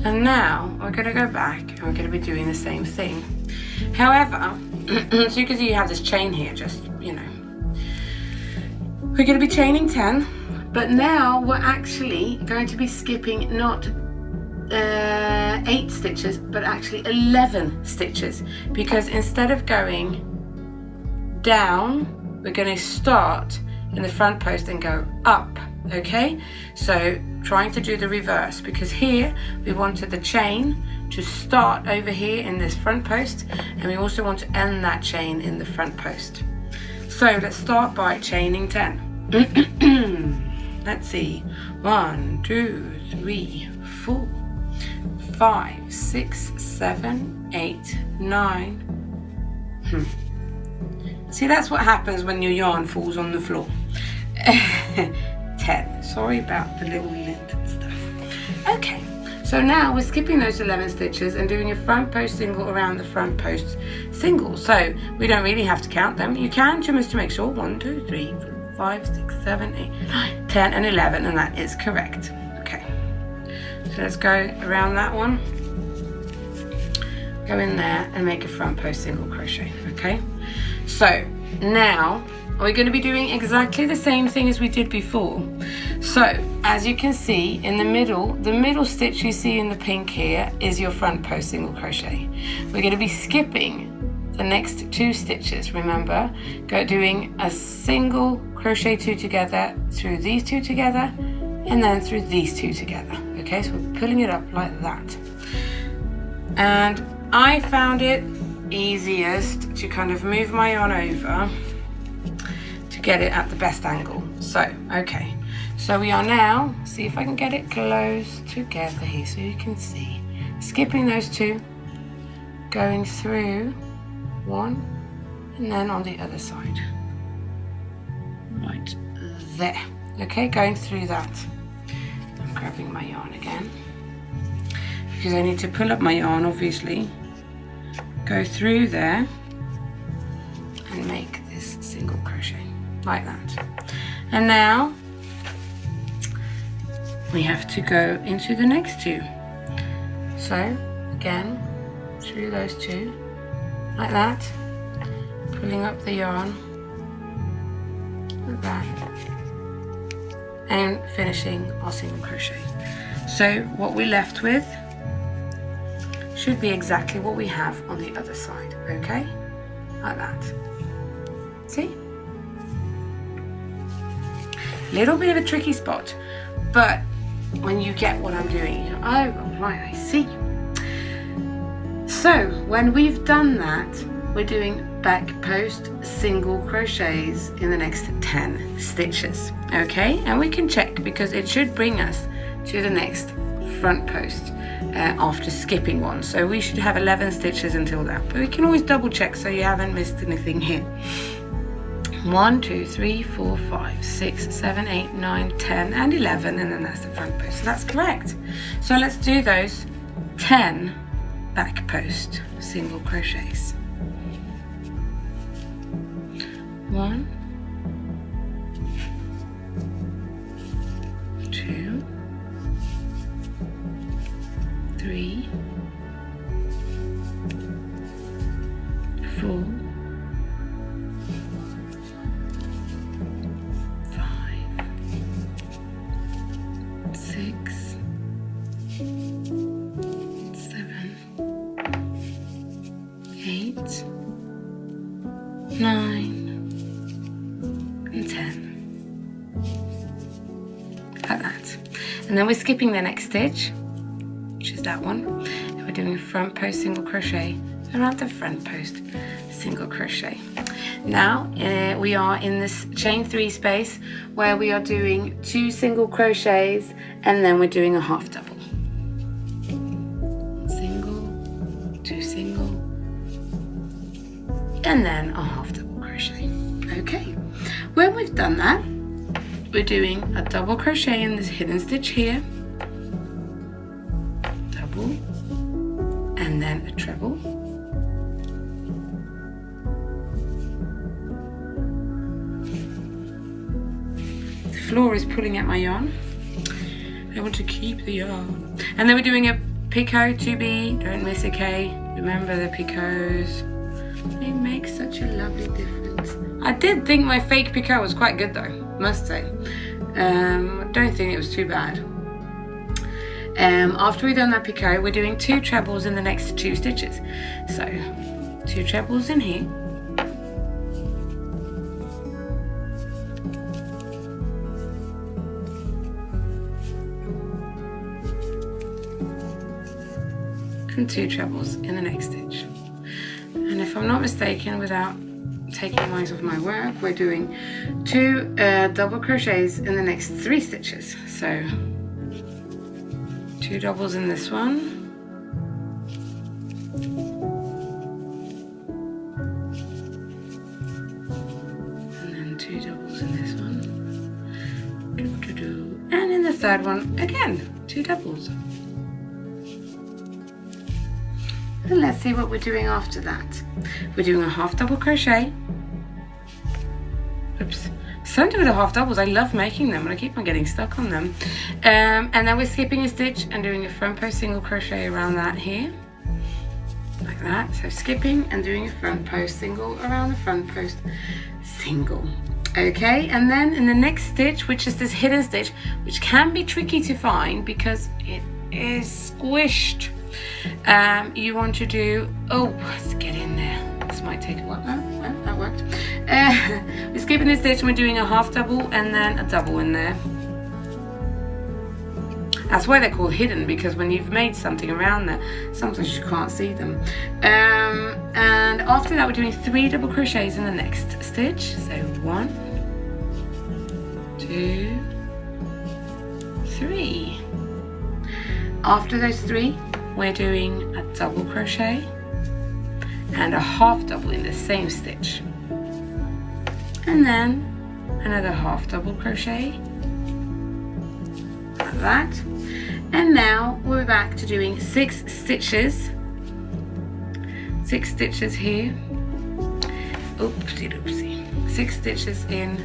And now we're going to go back and we're going to be doing the same thing. However, so you can see you have this chain here, just, you know. We're going to be chaining 10, but now we're actually going to be skipping not 8 stitches, but actually 11 stitches, because instead of going down, we're going to start in the front post and go up. Okay, so trying to do the reverse, because here we wanted the chain to start over here in this front post, and we also want to end that chain in the front post. So let's start by chaining 10. Let's see, 1, 2, 3, 4, 5, 6, 7, 8, 9. See, that's what happens when your yarn falls on the floor. 10. Sorry about the little lint and stuff. Okay, so now we're skipping those 11 stitches and doing a front post single around the front post single. So we don't really have to count them. You can, just to make sure. 1, 2, 3, 4, 5, 6, 7, 8, 9, 10, and 11, and that is correct. Okay, so let's go around that one. Go in there and make a front post single crochet. Okay, so now we're going to be doing exactly the same thing as we did before. So as you can see in the middle stitch you see in the pink here is your front post single crochet. We're going to be skipping the next 2 stitches, remember, doing a single crochet 2 together through these 2 together and then through these 2 together. Okay, so we're pulling it up like that, and I found it easiest to kind of move my yarn over to get it at the best angle. So okay, so we are now, see if I can get it close together here so you can see, skipping those 2, going through 1 and then on the other side, right there. Okay, going through that. I'm grabbing my yarn again because I need to pull up my yarn, obviously, go through there and make this single crochet like that. And now we have to go into the next 2. So again, through those 2 like that, pulling up the yarn like that and finishing our single crochet. So what we're left with should be exactly what we have on the other side. Okay, like that. See, little bit of a tricky spot, but when you get what I'm doing, you're, oh right, I see. So when we've done that, we're doing back post single crochets in the next 10 stitches. Okay, and we can check because it should bring us to the next front post. after skipping one. So we should have 11 stitches until that, but we can always double check so you haven't missed anything here. 1, 2, 3, 4, 5, 6, 7, 8, 9, 10 and 11, and then that's the front post. So that's correct. So let's do those 10 back post single crochets. 1, 2, 3, 4, 5, 6, 7, 8, 9 and 10, like that. And then we're skipping the next stitch, which is that one, and we're doing a front post single crochet around the front post single crochet. Now we are in this chain 3 space where we are doing 2 single crochets and then we're doing a half double. Single, 2 single, and then a half double crochet. Okay, when we've done that, we're doing a double crochet in this hidden stitch here, double, and then a treble, the floor is pulling at my yarn. I want to keep the yarn. And then we're doing a picot 2B, don't miss a K. Remember the picots, they make such a lovely difference. I did think my fake picot was quite good though, must say. Don't think it was too bad. After we've done that picot, we're doing 2 trebles in the next 2 stitches. So 2 trebles in here, and 2 trebles in the next stitch. And if I'm not mistaken, without taking eyes off my work, we're doing 2 double crochets in the next 3 stitches. So 2 doubles in this one, and then 2 doubles in this one, and in the third one again 2 doubles. And let's see what we're doing after that. We're doing a half double crochet. Oops. Something with the half doubles, I love making them, and I keep on getting stuck on them. And then we're skipping a stitch and doing a front post single crochet around that here, like that. So skipping and doing a front post single around the front post single. Okay, and then in the next stitch, which is this hidden stitch, which can be tricky to find because it is squished. You want to do, oh, let's get in there. This might take a while. Oh, well, that worked. We're skipping this stitch and we're doing a half double and then a double in there. That's why they're called hidden, because when you've made something around there, sometimes you can't see them. And after that, we're doing 3 double crochets in the next stitch. So 1, 2, 3. After those 3, we're doing a double crochet and a half double in the same stitch, and then another half double crochet like that. And now we're back to doing 6 stitches. 6 stitches here. Oopsie doopsie. 6 stitches in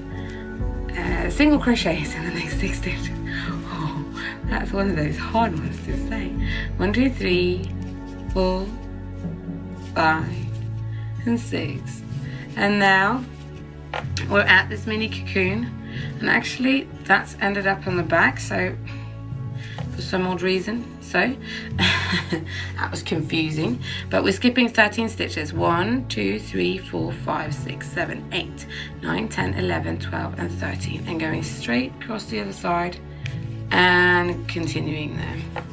single crochets in the next 6 stitches. Oh, that's one of those hard ones to say. 1, 2, 3, 4, 5, and 6. And now we're at this mini cocoon, and actually that's ended up on the back, so for some odd reason, so that was confusing. But we're skipping 13 stitches. 1, 2, 3, 4, 5, 6, 7, 8, 9, 10, 11, 12, and 13, and going straight across the other side and continuing there.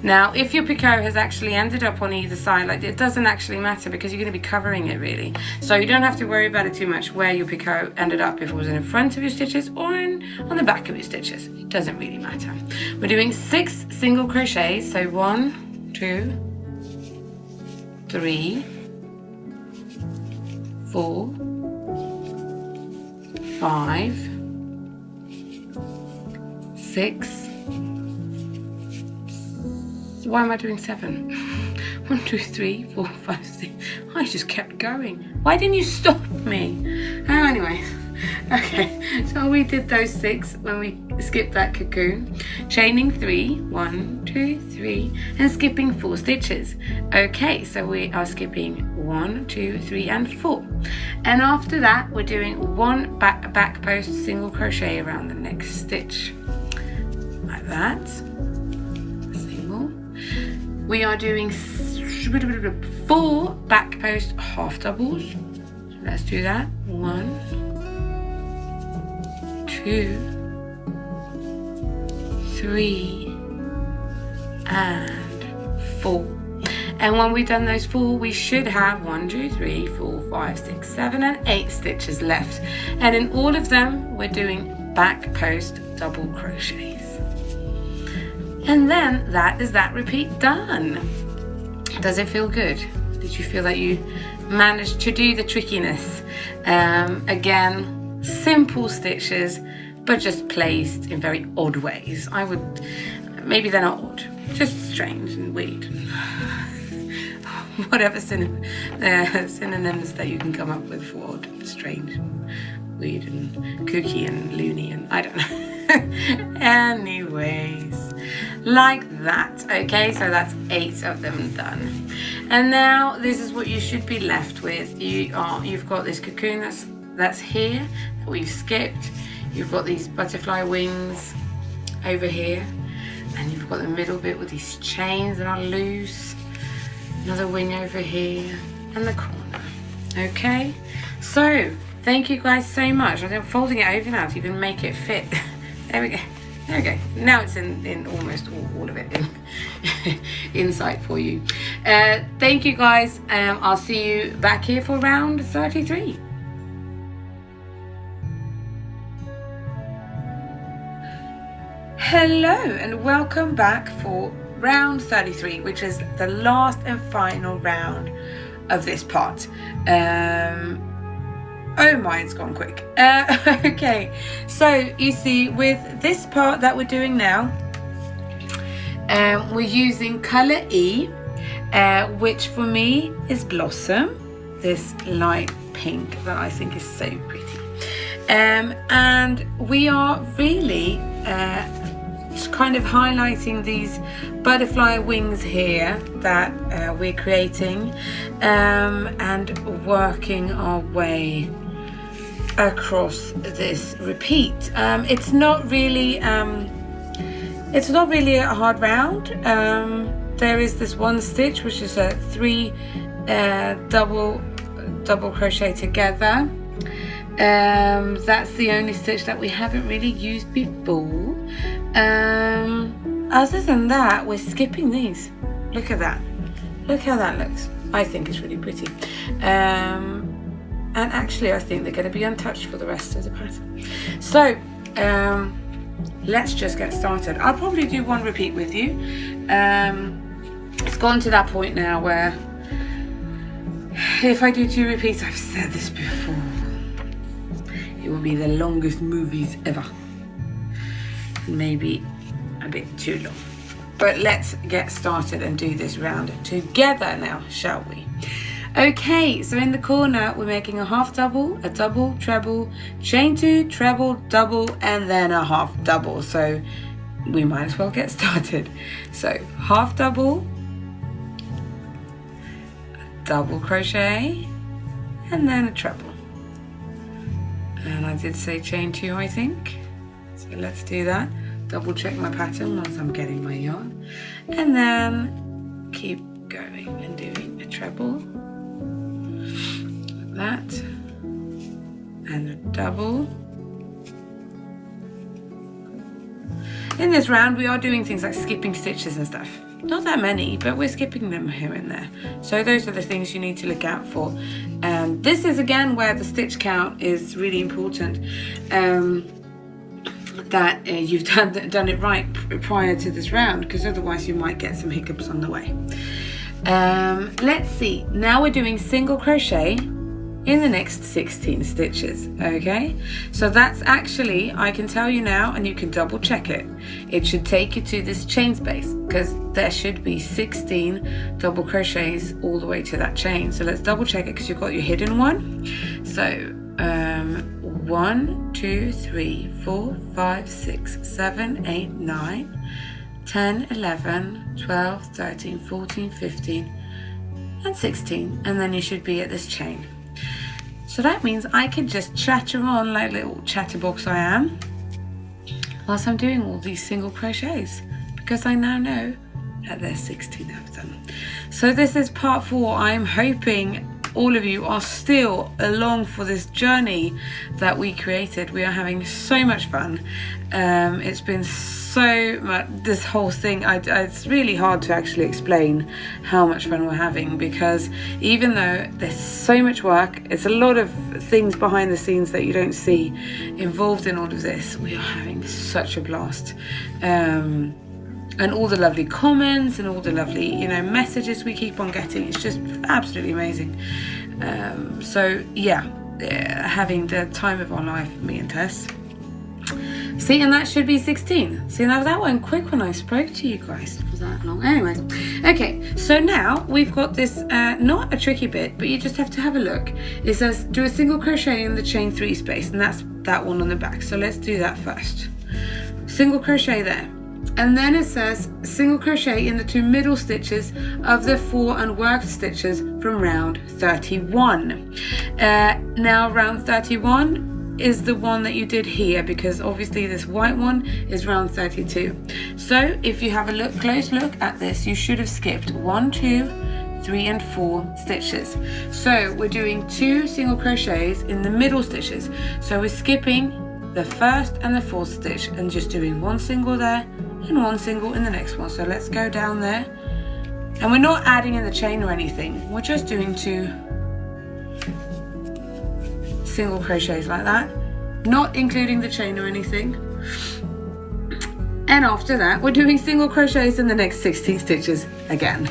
Now, if your picot has actually ended up on either side, like, it doesn't actually matter because you're going to be covering it really. So you don't have to worry about it too much where your picot ended up, if it was in front of your stitches or on the back of your stitches. It doesn't really matter. We're doing 6 single crochets. So 1, 2, 3, 4, 5, 6. Why am I doing 7? 1, 2, 3, 4, 5, 6. I just kept going. Why didn't you stop me? Oh, anyway. Okay, so we did those 6 when we skipped that cocoon. Chaining 3, 1, 2, 3, and skipping 4 stitches. Okay, so we are skipping 1, 2, 3, and 4. And after that, we're doing 1 back post single crochet around the next stitch. Like that. Single. We are doing 4 back post half doubles. So let's do that. 1, 2, 3, and 4. And when we've done those 4, we should have 1, 2, 3, 4, 5, 6, 7, and 8 stitches left. And in all of them, we're doing back post double crochets. And then that is that repeat done. Does it feel good? Did you feel that you managed to do the trickiness? Again, simple stitches, but just placed in very odd ways. Maybe they're not odd, just strange and weird. Whatever synonyms that you can come up with for odd, strange, and weird, and kooky, and loony, and I don't know. Anyways, like that. Okay, so that's 8 of them done. And now this is what you should be left with. You've got this cocoon that's here that we've skipped. You've got these butterfly wings over here, and you've got the middle bit with these chains that are loose. Another wing over here, and the corner. Okay, so thank you guys so much. I'm folding it over now to even make it fit. There we go. There we go. Now it's in almost all of it in sight for you. Thank you guys. I'll see you back here for round 33. Hello and welcome back for round 33, which is the last and final round of this part. Oh my, it's gone quick. Okay, so you see with this part that we're doing now, we're using colour E, which for me is Blossom, this light pink that I think is so pretty. And we are really kind of highlighting these butterfly wings here that we're creating, and working our way across this repeat. It's not really a hard round. There is this one stitch which is a 3 double crochet together. That's the only stitch that we haven't really used before. Other than that, we're skipping these. Look at that. Look how that looks. I think it's really pretty. And actually I think they're going to be untouched for the rest of the pattern. So let's just get started. I'll probably do 1 repeat with you. It's gone to that point now where if I do 2 repeats, I've said this before, it will be the longest movies ever. Maybe a bit too long. But let's get started and do this round together now, shall we? Okay, so in the corner we're making a half double, a double, treble, chain 2, treble, double, and then a half double. So we might as well get started. So half double, double crochet, and then a treble. And I did say chain 2, I think. So let's do that. Double check my pattern once I'm getting my yarn, and then keep going and doing a treble. That, and a double, in this round we are doing things like skipping stitches and stuff. Not that many, but we're skipping them here and there. So those are the things you need to look out for. This is again where the stitch count is really important. That you've done it right prior to this round, because otherwise you might get some hiccups on the way. Let's see, now we're doing single crochet in the next 16 stitches. Okay, so that's actually, I can tell you now, and you can double check it, it should take you to this chain space, because there should be 16 double crochets all the way to that chain. So let's double check it, because you've got your hidden one. So 1 2 3 4 5 6 7 8 9 10 11 12 13 14 15 and 16, and then you should be at this chain. So that means I can just chatter on like little chatterbox I am whilst I'm doing all these single crochets, because I now know that there's 16 of them. So this is part 4. I'm hoping all of you are still along for this journey that we created. We are having so much fun. It's been so much, this whole thing, it's really hard to actually explain how much fun we're having, because even though there's so much work, it's a lot of things behind the scenes that you don't see involved in all of this, we are having such a blast. And all the lovely comments and all the lovely, you know, messages we keep on getting, it's just absolutely amazing. So yeah, having the time of our life, me and Tess. See, and that should be 16. See, now that went quick when I spoke to you guys for that long. Anyways, okay, so now we've got this, not a tricky bit, but you just have to have a look. It says do a single crochet in the chain 3 space, and that's that one on the back. So let's do that first. Single crochet there. And then it says single crochet in the 2 middle stitches of the 4 unworked stitches from round 31. Now round 31 is the one that you did here, because obviously this white one is round 32. So if you have a close look at this, you should have skipped 1 2 3 and 4 stitches. So we're doing 2 single crochets in the middle stitches. So we're skipping the 1st and the 4th stitch and just doing 1 single there and 1 single in the next one. So let's go down there, and we're not adding in the chain or anything, we're just doing 2 single crochets like that, not including the chain or anything. And after that we're doing single crochets in the next 16 stitches again.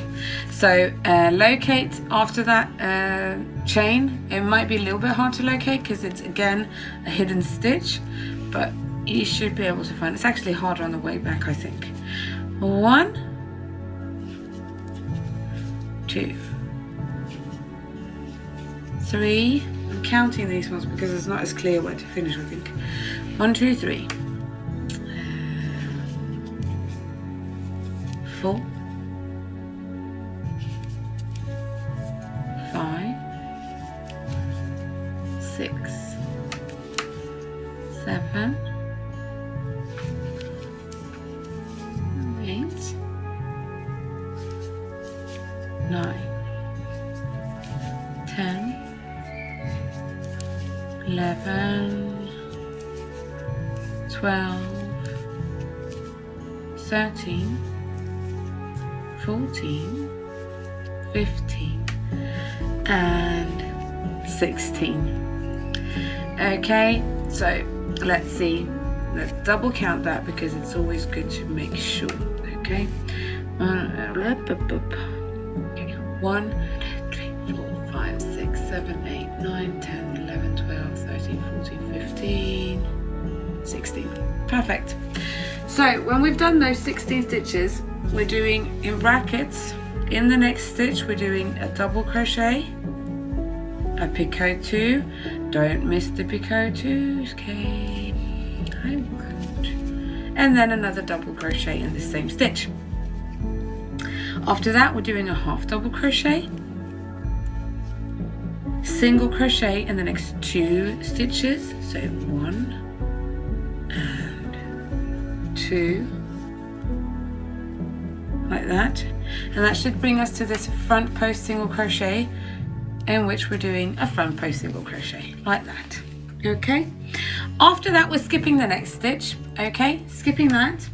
So locate after that chain. It might be a little bit hard to locate because it's again a hidden stitch, but you should be able to find it. It's actually harder on the way back, I think. 1 2 3. I'm counting these ones because it's not as clear where to finish, I think. 1 2 3 4 5 6 7 8 9 10 11 12 13 14 15 and 16. Okay, so let's see, let's double count that because it's always good to make sure. Okay, 1 2 3 4 5 6 7 8 9 10 11 12 13 14 15 16. Perfect. So when we've done those 16 stitches, we're doing in brackets, in the next stitch we're doing a double crochet, a picot 2, don't miss the picot 2s, okay, I won't, and then another double crochet in the same stitch. After that we're doing a half double crochet, single crochet in the next 2 stitches, so 1 and 2, like that, and that should bring us to this front post single crochet in which we're doing a front post single crochet like that. Okay, after that we're skipping the next stitch. Okay, skipping that,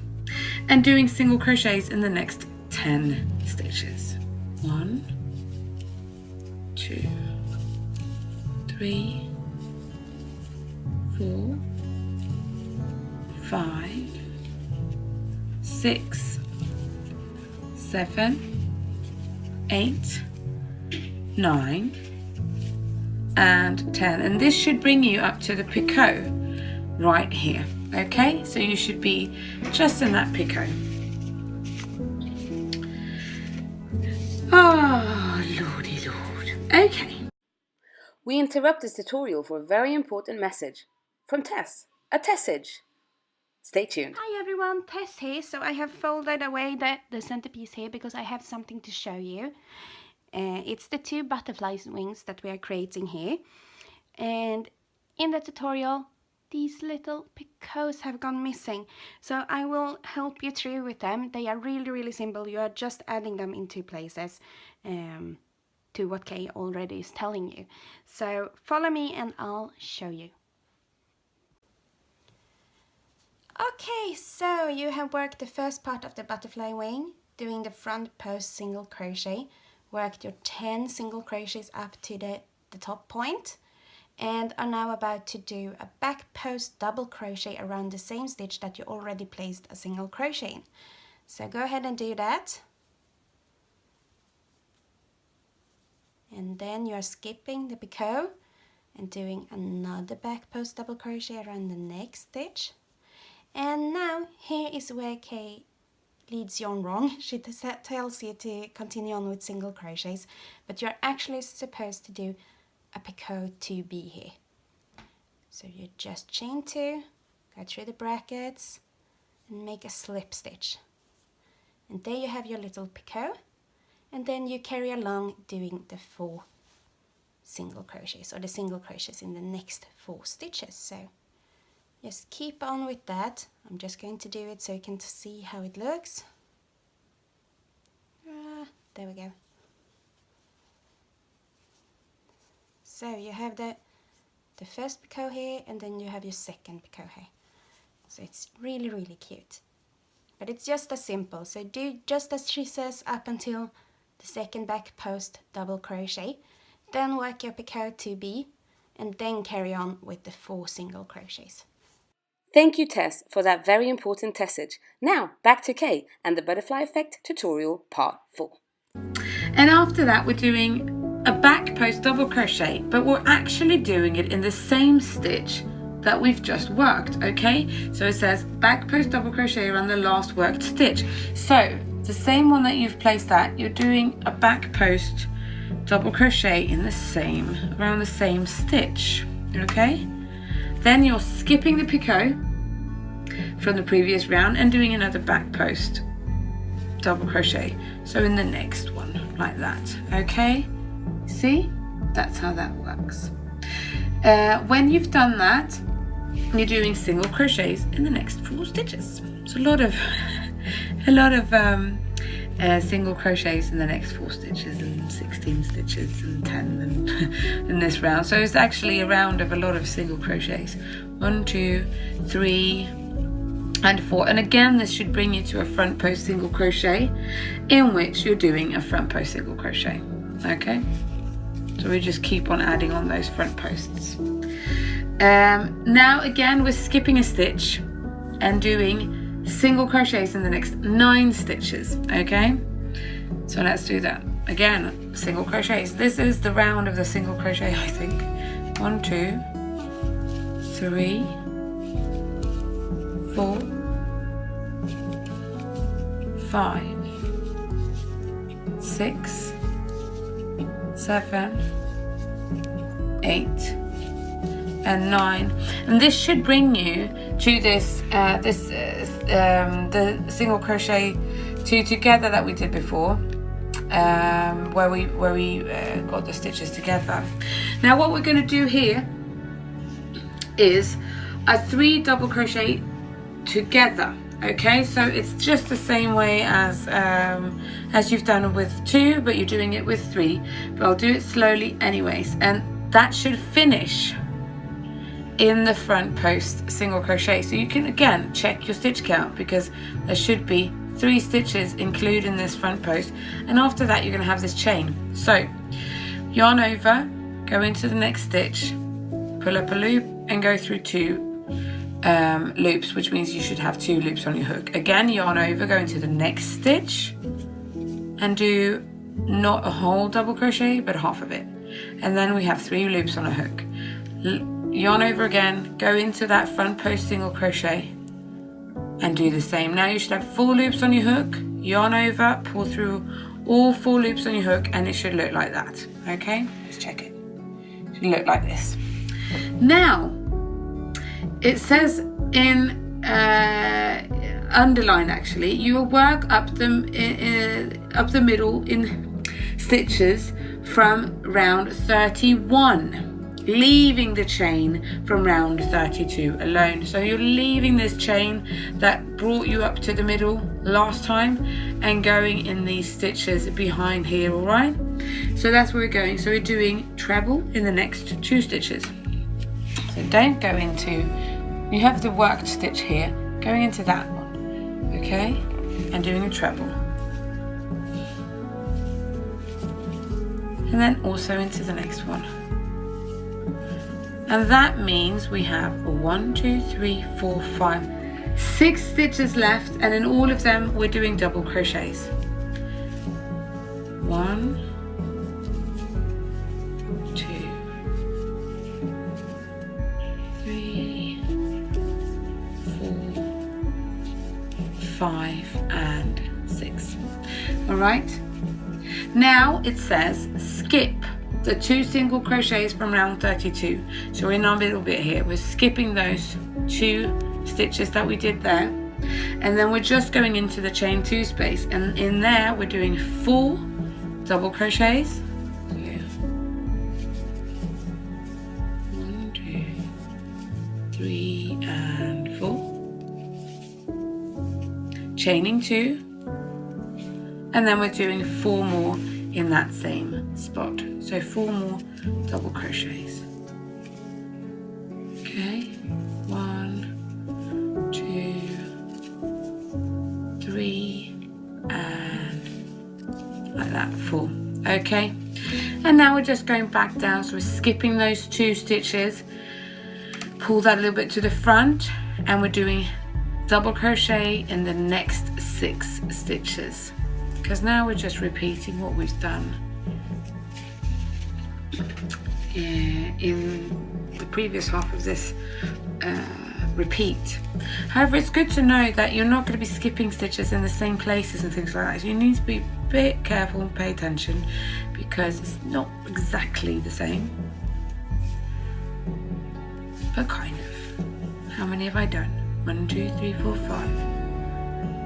and doing single crochets in the next 10 stitches. 1, 2, 3, 4, 5, 6, 7, 8, 9 and 10, and this should bring you up to the picot right here. Okay, so you should be just in that picot. Oh lordy lord. Okay, we interrupt this tutorial for a very important message from Tess, a Tessage. Stay tuned. Hi everyone, Tess here. So I have folded away the centerpiece here because I have something to show you. It's the 2 butterfly wings that we are creating here. And in the tutorial, these little picots have gone missing. So I will help you through with them. They are really simple. You are just adding them in 2 places to what Kay already is telling you. So follow me and I'll show you. Okay, so you have worked the first part of the butterfly wing, doing the front post single crochet, worked your 10 single crochets up to the top point, and are now about to do a back post double crochet around the same stitch that you already placed a single crochet in. So go ahead and do that. And then you're skipping the picot and doing another back post double crochet around the next stitch. And now here is where Kay leads you on wrong. She tells you to continue on with single crochets, but you're actually supposed to do a picot 2B here. So you just chain 2, go through the brackets and make a slip stitch. And there you have your little picot, and then you carry along doing the 4 single crochets, or the single crochets in the next 4 stitches. So just keep on with that. I'm just going to do it so you can see how it looks. There we go. So you have the first picot here, and then you have your second picot here. So it's really cute. But it's just as simple. So do just as she says up until the second back post double crochet. Then work your picot 2B, and then carry on with the 4 single crochets. Thank you, Tess, for that very important Tessage. Now, back to Kay and the Butterfly Effect tutorial part 4. And after that, we're doing a back post double crochet, but we're actually doing it in the same stitch that we've just worked, okay? So it says back post double crochet around the last worked stitch. So the same one that you've placed that, you're doing a back post double crochet in the same, around the same stitch, okay? Then you're skipping the picot from the previous round and doing another back post double crochet. So in the next one, like that, okay? See? That's how that works. When you've done that, you're doing single crochets in the next 4 stitches. So a lot of single crochets in the next 4 stitches and 16 stitches and 10 and in this round. So it's actually a round of a lot of single crochets. 1, 2, 3 and 4. And again, this should bring you to a front post single crochet in which you're doing a front post single crochet. Okay, so we just keep on adding on those front posts. Now again, we're skipping a stitch and doing single crochets in the next 9 stitches. Okay, so let's do that again. Single crochets. This is the round of the single crochet, I think. 1, 2, 3, 4, 5, 6, 7, 8 and 9, and this should bring you to this the single crochet 2 together that we did before, where we got the stitches together. Now what we're going to do here is a 3 double crochet together. Okay, so it's just the same way as you've done with 2, but you're doing it with 3. But I'll do it slowly anyways, and that should finish in the front post single crochet. So you can again check your stitch count, because there should be 3 stitches including this front post, and after that you're going to have this chain. So yarn over, go into the next stitch, pull up a loop and go through 2 loops, which means you should have 2 loops on your hook. Again, yarn over, go into the next stitch and do not a whole double crochet but half of it, and then we have 3 loops on a hook. Yarn over again, go into that front post single crochet and do the same. Now you should have 4 loops on your hook, yarn over, pull through all 4 loops on your hook, and it should look like that. Okay, let's check it. It should look like this. Now it says in underline, actually, you will work up the middle in stitches from round 31, leaving the chain from round 32 alone. So you're leaving this chain that brought you up to the middle last time and going in these stitches behind here. All right, so that's where we're going. So we're doing treble in the next 2 stitches. So don't go into, you have the worked stitch here, going into that one, okay, and doing a treble, and then also into the next one. And that means we have 1, 2, 3, 4, 5, 6 stitches left, and in all of them we're doing double crochets. 1, 2, 3, 4, 5 and 6. All right, now it says skip the 2 single crochets from round 32. So we're in our middle bit here, we're skipping those 2 stitches that we did there, and then we're just going into the chain 2 space, and in there we're doing 4 double crochets. 1, 2, 3 and 4, chaining 2, and then we're doing 4 more in that same spot. So 4 more double crochets. Okay, 1, 2, 3 and like that, 4. Okay, and now we're just going back down, so we're skipping those 2 stitches, pull that a little bit to the front, and we're doing double crochet in the next 6 stitches, because now we're just repeating what we've done in the previous half of this repeat. However, it's good to know that you're not going to be skipping stitches in the same places and things like that. So you need to be a bit careful and pay attention, because it's not exactly the same, but kind of. How many have I done? 1, 2, 3, 4, 5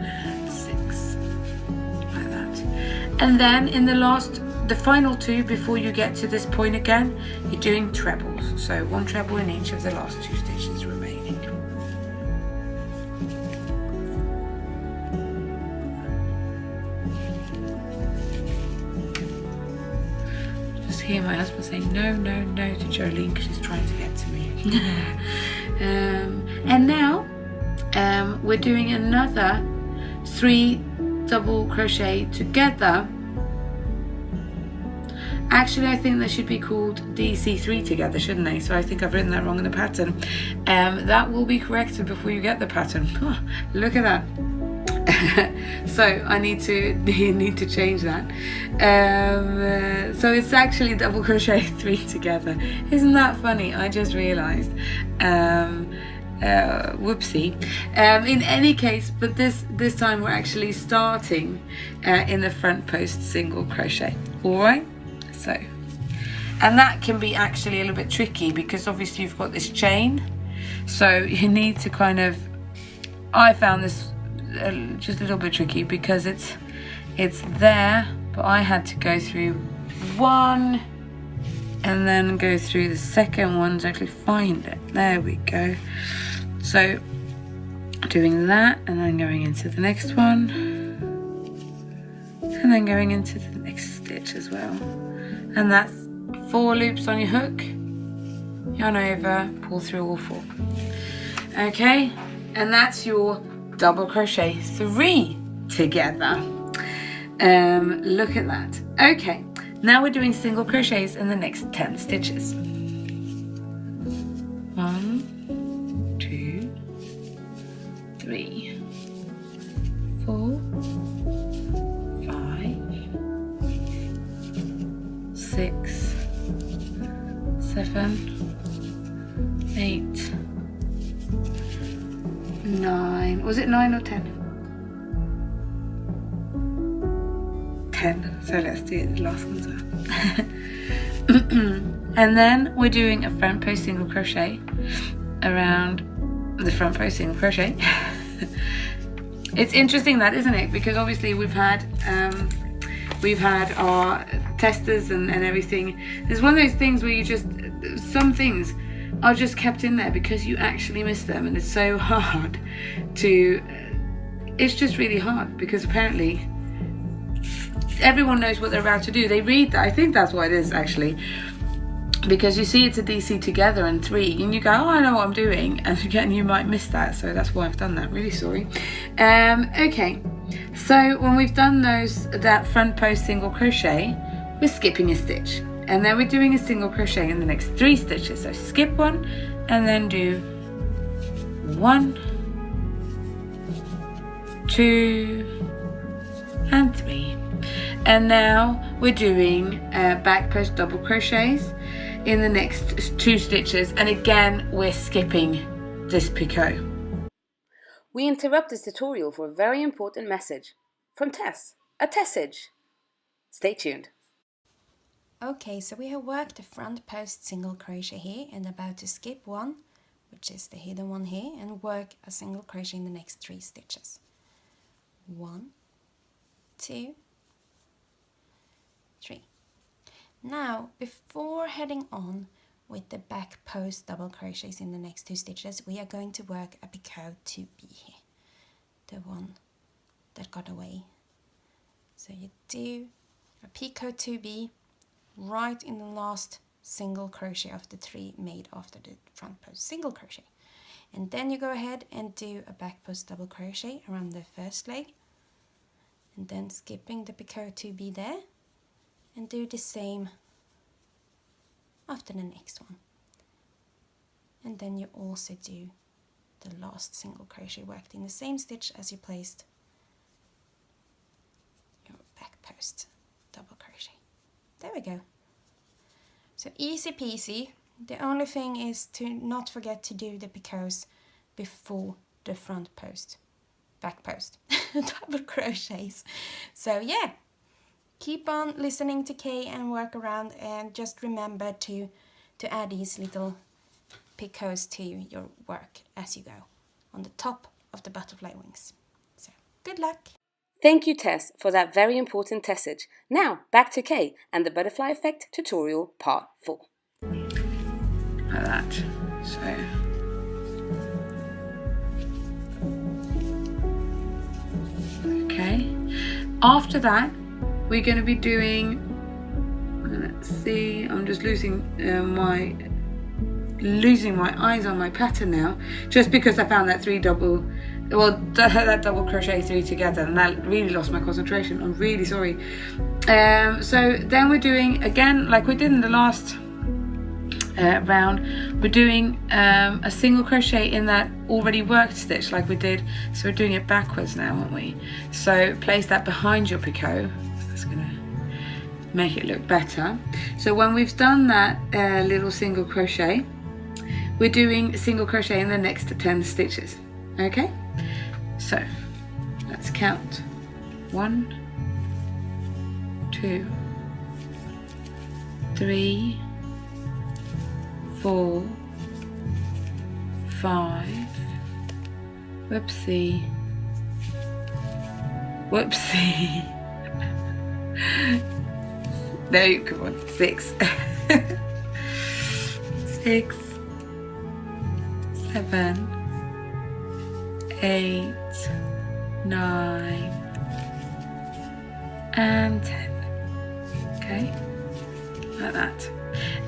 and 6, like that. And then in the final 2 before you get to this point again, you're doing trebles. So 1 treble in each of the last 2 stitches remaining. Just hear my husband saying no, no, no to Jolene because she's trying to get to me. And now we're doing another 3 double crochet together. Actually, I think they should be called DC3 together, shouldn't they? So I think I've written that wrong in the pattern. That will be corrected before you get the pattern. Oh, look at that. So I need to change that. So it's actually double crochet 3 together. Isn't that funny? I just realized. Whoopsie. In any case, but this time we're actually starting in the front post single crochet. All right. So, and that can be actually a little bit tricky because obviously you've got this chain, so you need to kind of, I found this just a little bit tricky because it's there, but I had to go through 1 and then go through the second one to actually find it. There we go. So doing that and then going into the next one and then going into the next stitch as well. And that's 4 loops on your hook, yarn over, pull through all 4. Okay, and that's your double crochet 3 together. Look at that. Okay, now we're doing single crochets in the next 10 stitches. 1, 2, 3, 4, 5, 6, 7, 8, 9. Was it 9 or 10? 10. So let's do the last one as well. And then we're doing a front post single crochet around the front post single crochet. It's interesting that, isn't it? Because obviously we've had our testers and everything. It's one of those things where you just, some things are just kept in there because you actually miss them, and it's so hard to, it's just really hard because apparently everyone knows what they're about to do. They read that. I think that's what it is actually, because you see it's a DC together and 3 and you go, oh, I know what I'm doing, and again you might miss that, so that's why I've done that. Really sorry. Okay, so when we've done that front post single crochet, we're skipping a stitch, and then we're doing a single crochet in the next 3 stitches. So skip 1 and then do 1, 2 and 3. And now we're doing back post double crochets in the next 2 stitches, and again we're skipping this picot. We interrupt this tutorial for a very important message from Tess, a Tessage. Stay tuned. Okay, so we have worked the front post single crochet here and about to skip 1, which is the hidden one here, and work a single crochet in the next 3 stitches. 1, 2, 3. Now, before heading on with the back post double crochets in the next 2 stitches, we are going to work a picot 2B here, the one that got away. So you do a picot 2B right in the last single crochet of the 3 made after the front post single crochet, and then you go ahead and do a back post double crochet around the first leg, and then skipping the picot 2B there, and do the same after the next one. And then you also do the last single crochet worked in the same stitch as you placed your back post double crochet. There we go. So easy peasy. The only thing is to not forget to do the picots before the front post, back post double crochets. So yeah, keep on listening to Kay and work around, and just remember to add these little picots to your work as you go on the top of the butterfly wings. So good luck. Thank you, Tess, for that very important Tessage. Now, back to Kay and the Butterfly Effect tutorial part 4. Like that. So okay. After that, we're going to be doing, let's see, I'm just losing my eyes on my pattern now, just because I found that that double crochet 3 together, and that really lost my concentration. I'm really sorry. So then we're doing, again, like we did in the last round, we're doing a single crochet in that already worked stitch like we did. So we're doing it backwards now, aren't we? So place that behind your picot. That's gonna make it look better. So when we've done that little single crochet, we're doing single crochet in the next 10 stitches. Okay, so let's count. 1, 2, 3, 4, 5, whoopsie, no, come on, 6, 6, 7, 8, 9, and 10. Okay, like that.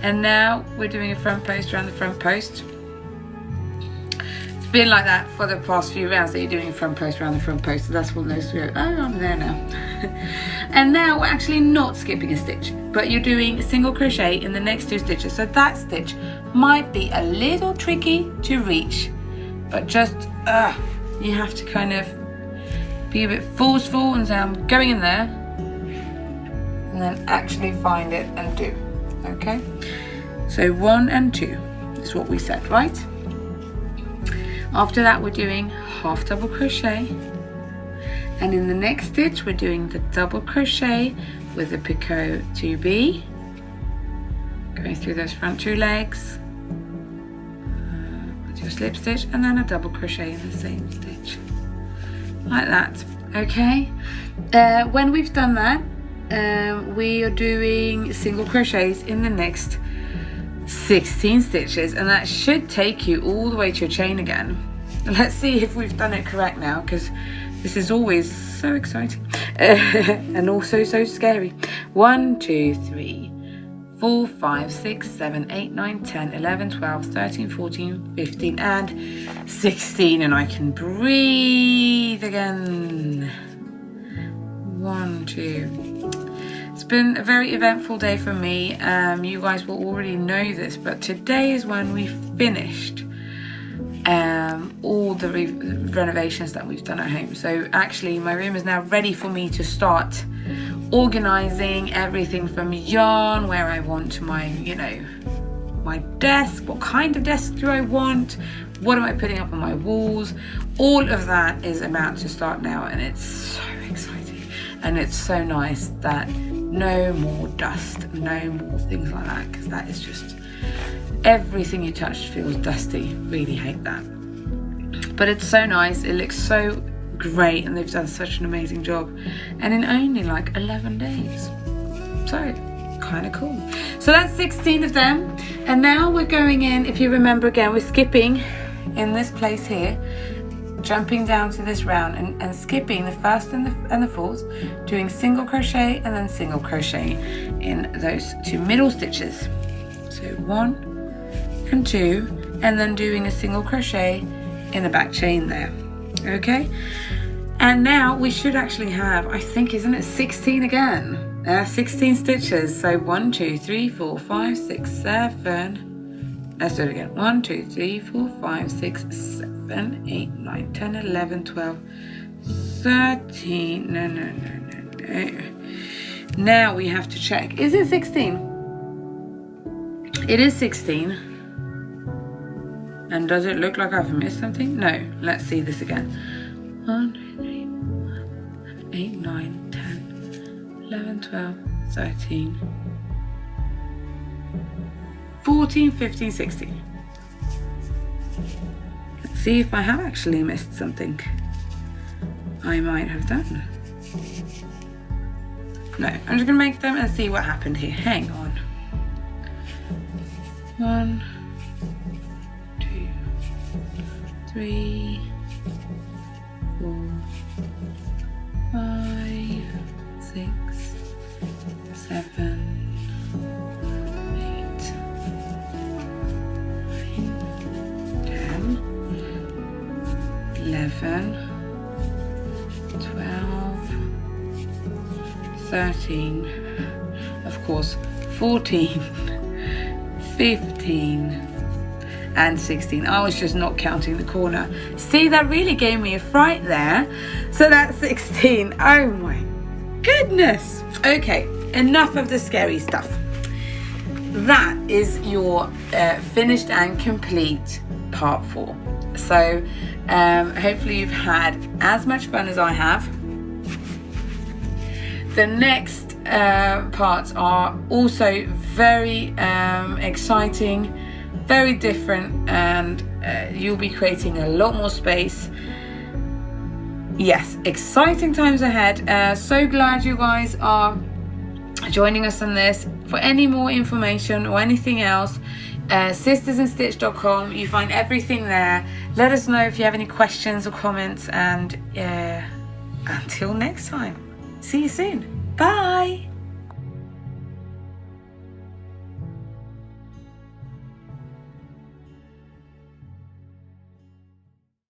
And now we're doing a front post around the front post. It's been like that for the past few rounds that you're doing a front post around the front post. So that's what those go, oh, I'm there now. And now we're actually not skipping a stitch, but you're doing a single crochet in the next 2 stitches. So that stitch might be a little tricky to reach, but just you have to kind of be a bit forceful and say, I'm going in there, and then actually find it and do. Okay, so 1 and 2 is what we said, right? After that we're doing half double crochet, and in the next stitch we're doing the double crochet with the picot 2B, going through those front 2 legs with your slip stitch, and then a double crochet in the same stitch, like that. Okay, when we've done that, we are doing single crochets in the next 16 stitches, and that should take you all the way to your chain again. Let's see if we've done it correct now, because this is always so exciting and also so scary. 1, 2, 3, 4, 5, 6, 7, 8, 9, 10, 11, 12, 13, 14, 15 and 16, and I can breathe again. 1, 2. It's been a very eventful day for me. You guys will already know this, but today is when we finished all the renovations that we've done at home. So actually my room is now ready for me to start organizing everything from yarn, where I want my, you know, my desk, what kind of desk do I want, what am I putting up on my walls. All of that is about to start now, and it's so exciting, and it's so nice that no more dust, no more things like that, because that is just, everything you touch feels dusty. Really hate that. But it's so nice, it looks so great, and they've done such an amazing job, and in only like 11 days. So kind of cool. So that's 16 of them, and now we're going in, if you remember again, we're skipping in this place here, jumping down to this round and skipping the first and the fourth, doing single crochet and then single crochet in those 2 middle stitches. So 1 and 2, and then doing a single crochet in the back chain there. Okay, and now we should actually have, I think, isn't it 16 again? 16 stitches. So 1, 2, 3, 4, 5, 6, 7. Let's do it again. 1, 2, 3, 4, 5, 6, 7, 8, 9, 10, 11, 12, 13. No. Now we have to check. Is it 16? It is 16. And does it look like I've missed something? No. Let's see this again. 1, 2, 3, 4, 8, 9, 10, 11, 12, 13, 14, 15, 16. Let's see if I have actually missed something. I might have done. No, I'm just going to make them and see what happened here. Hang on. 1, 2, 3, 4, 5, 6, 7, 8, 9, 10, 11, 12, 13, of course, 14, 15, and 16. I was just not counting the corner. See, that really gave me a fright there. So that's 16. Oh my goodness. Okay, enough of the scary stuff. That is your finished and complete part 4. So hopefully you've had as much fun as I have. The next parts are also very exciting, very different, and you'll be creating a lot more space. Yes, exciting times ahead. So glad you guys are joining us on this. For any more information or anything else, SistersInStitch.com, you find everything there. Let us know if you have any questions or comments, and until next time, see you soon. Bye.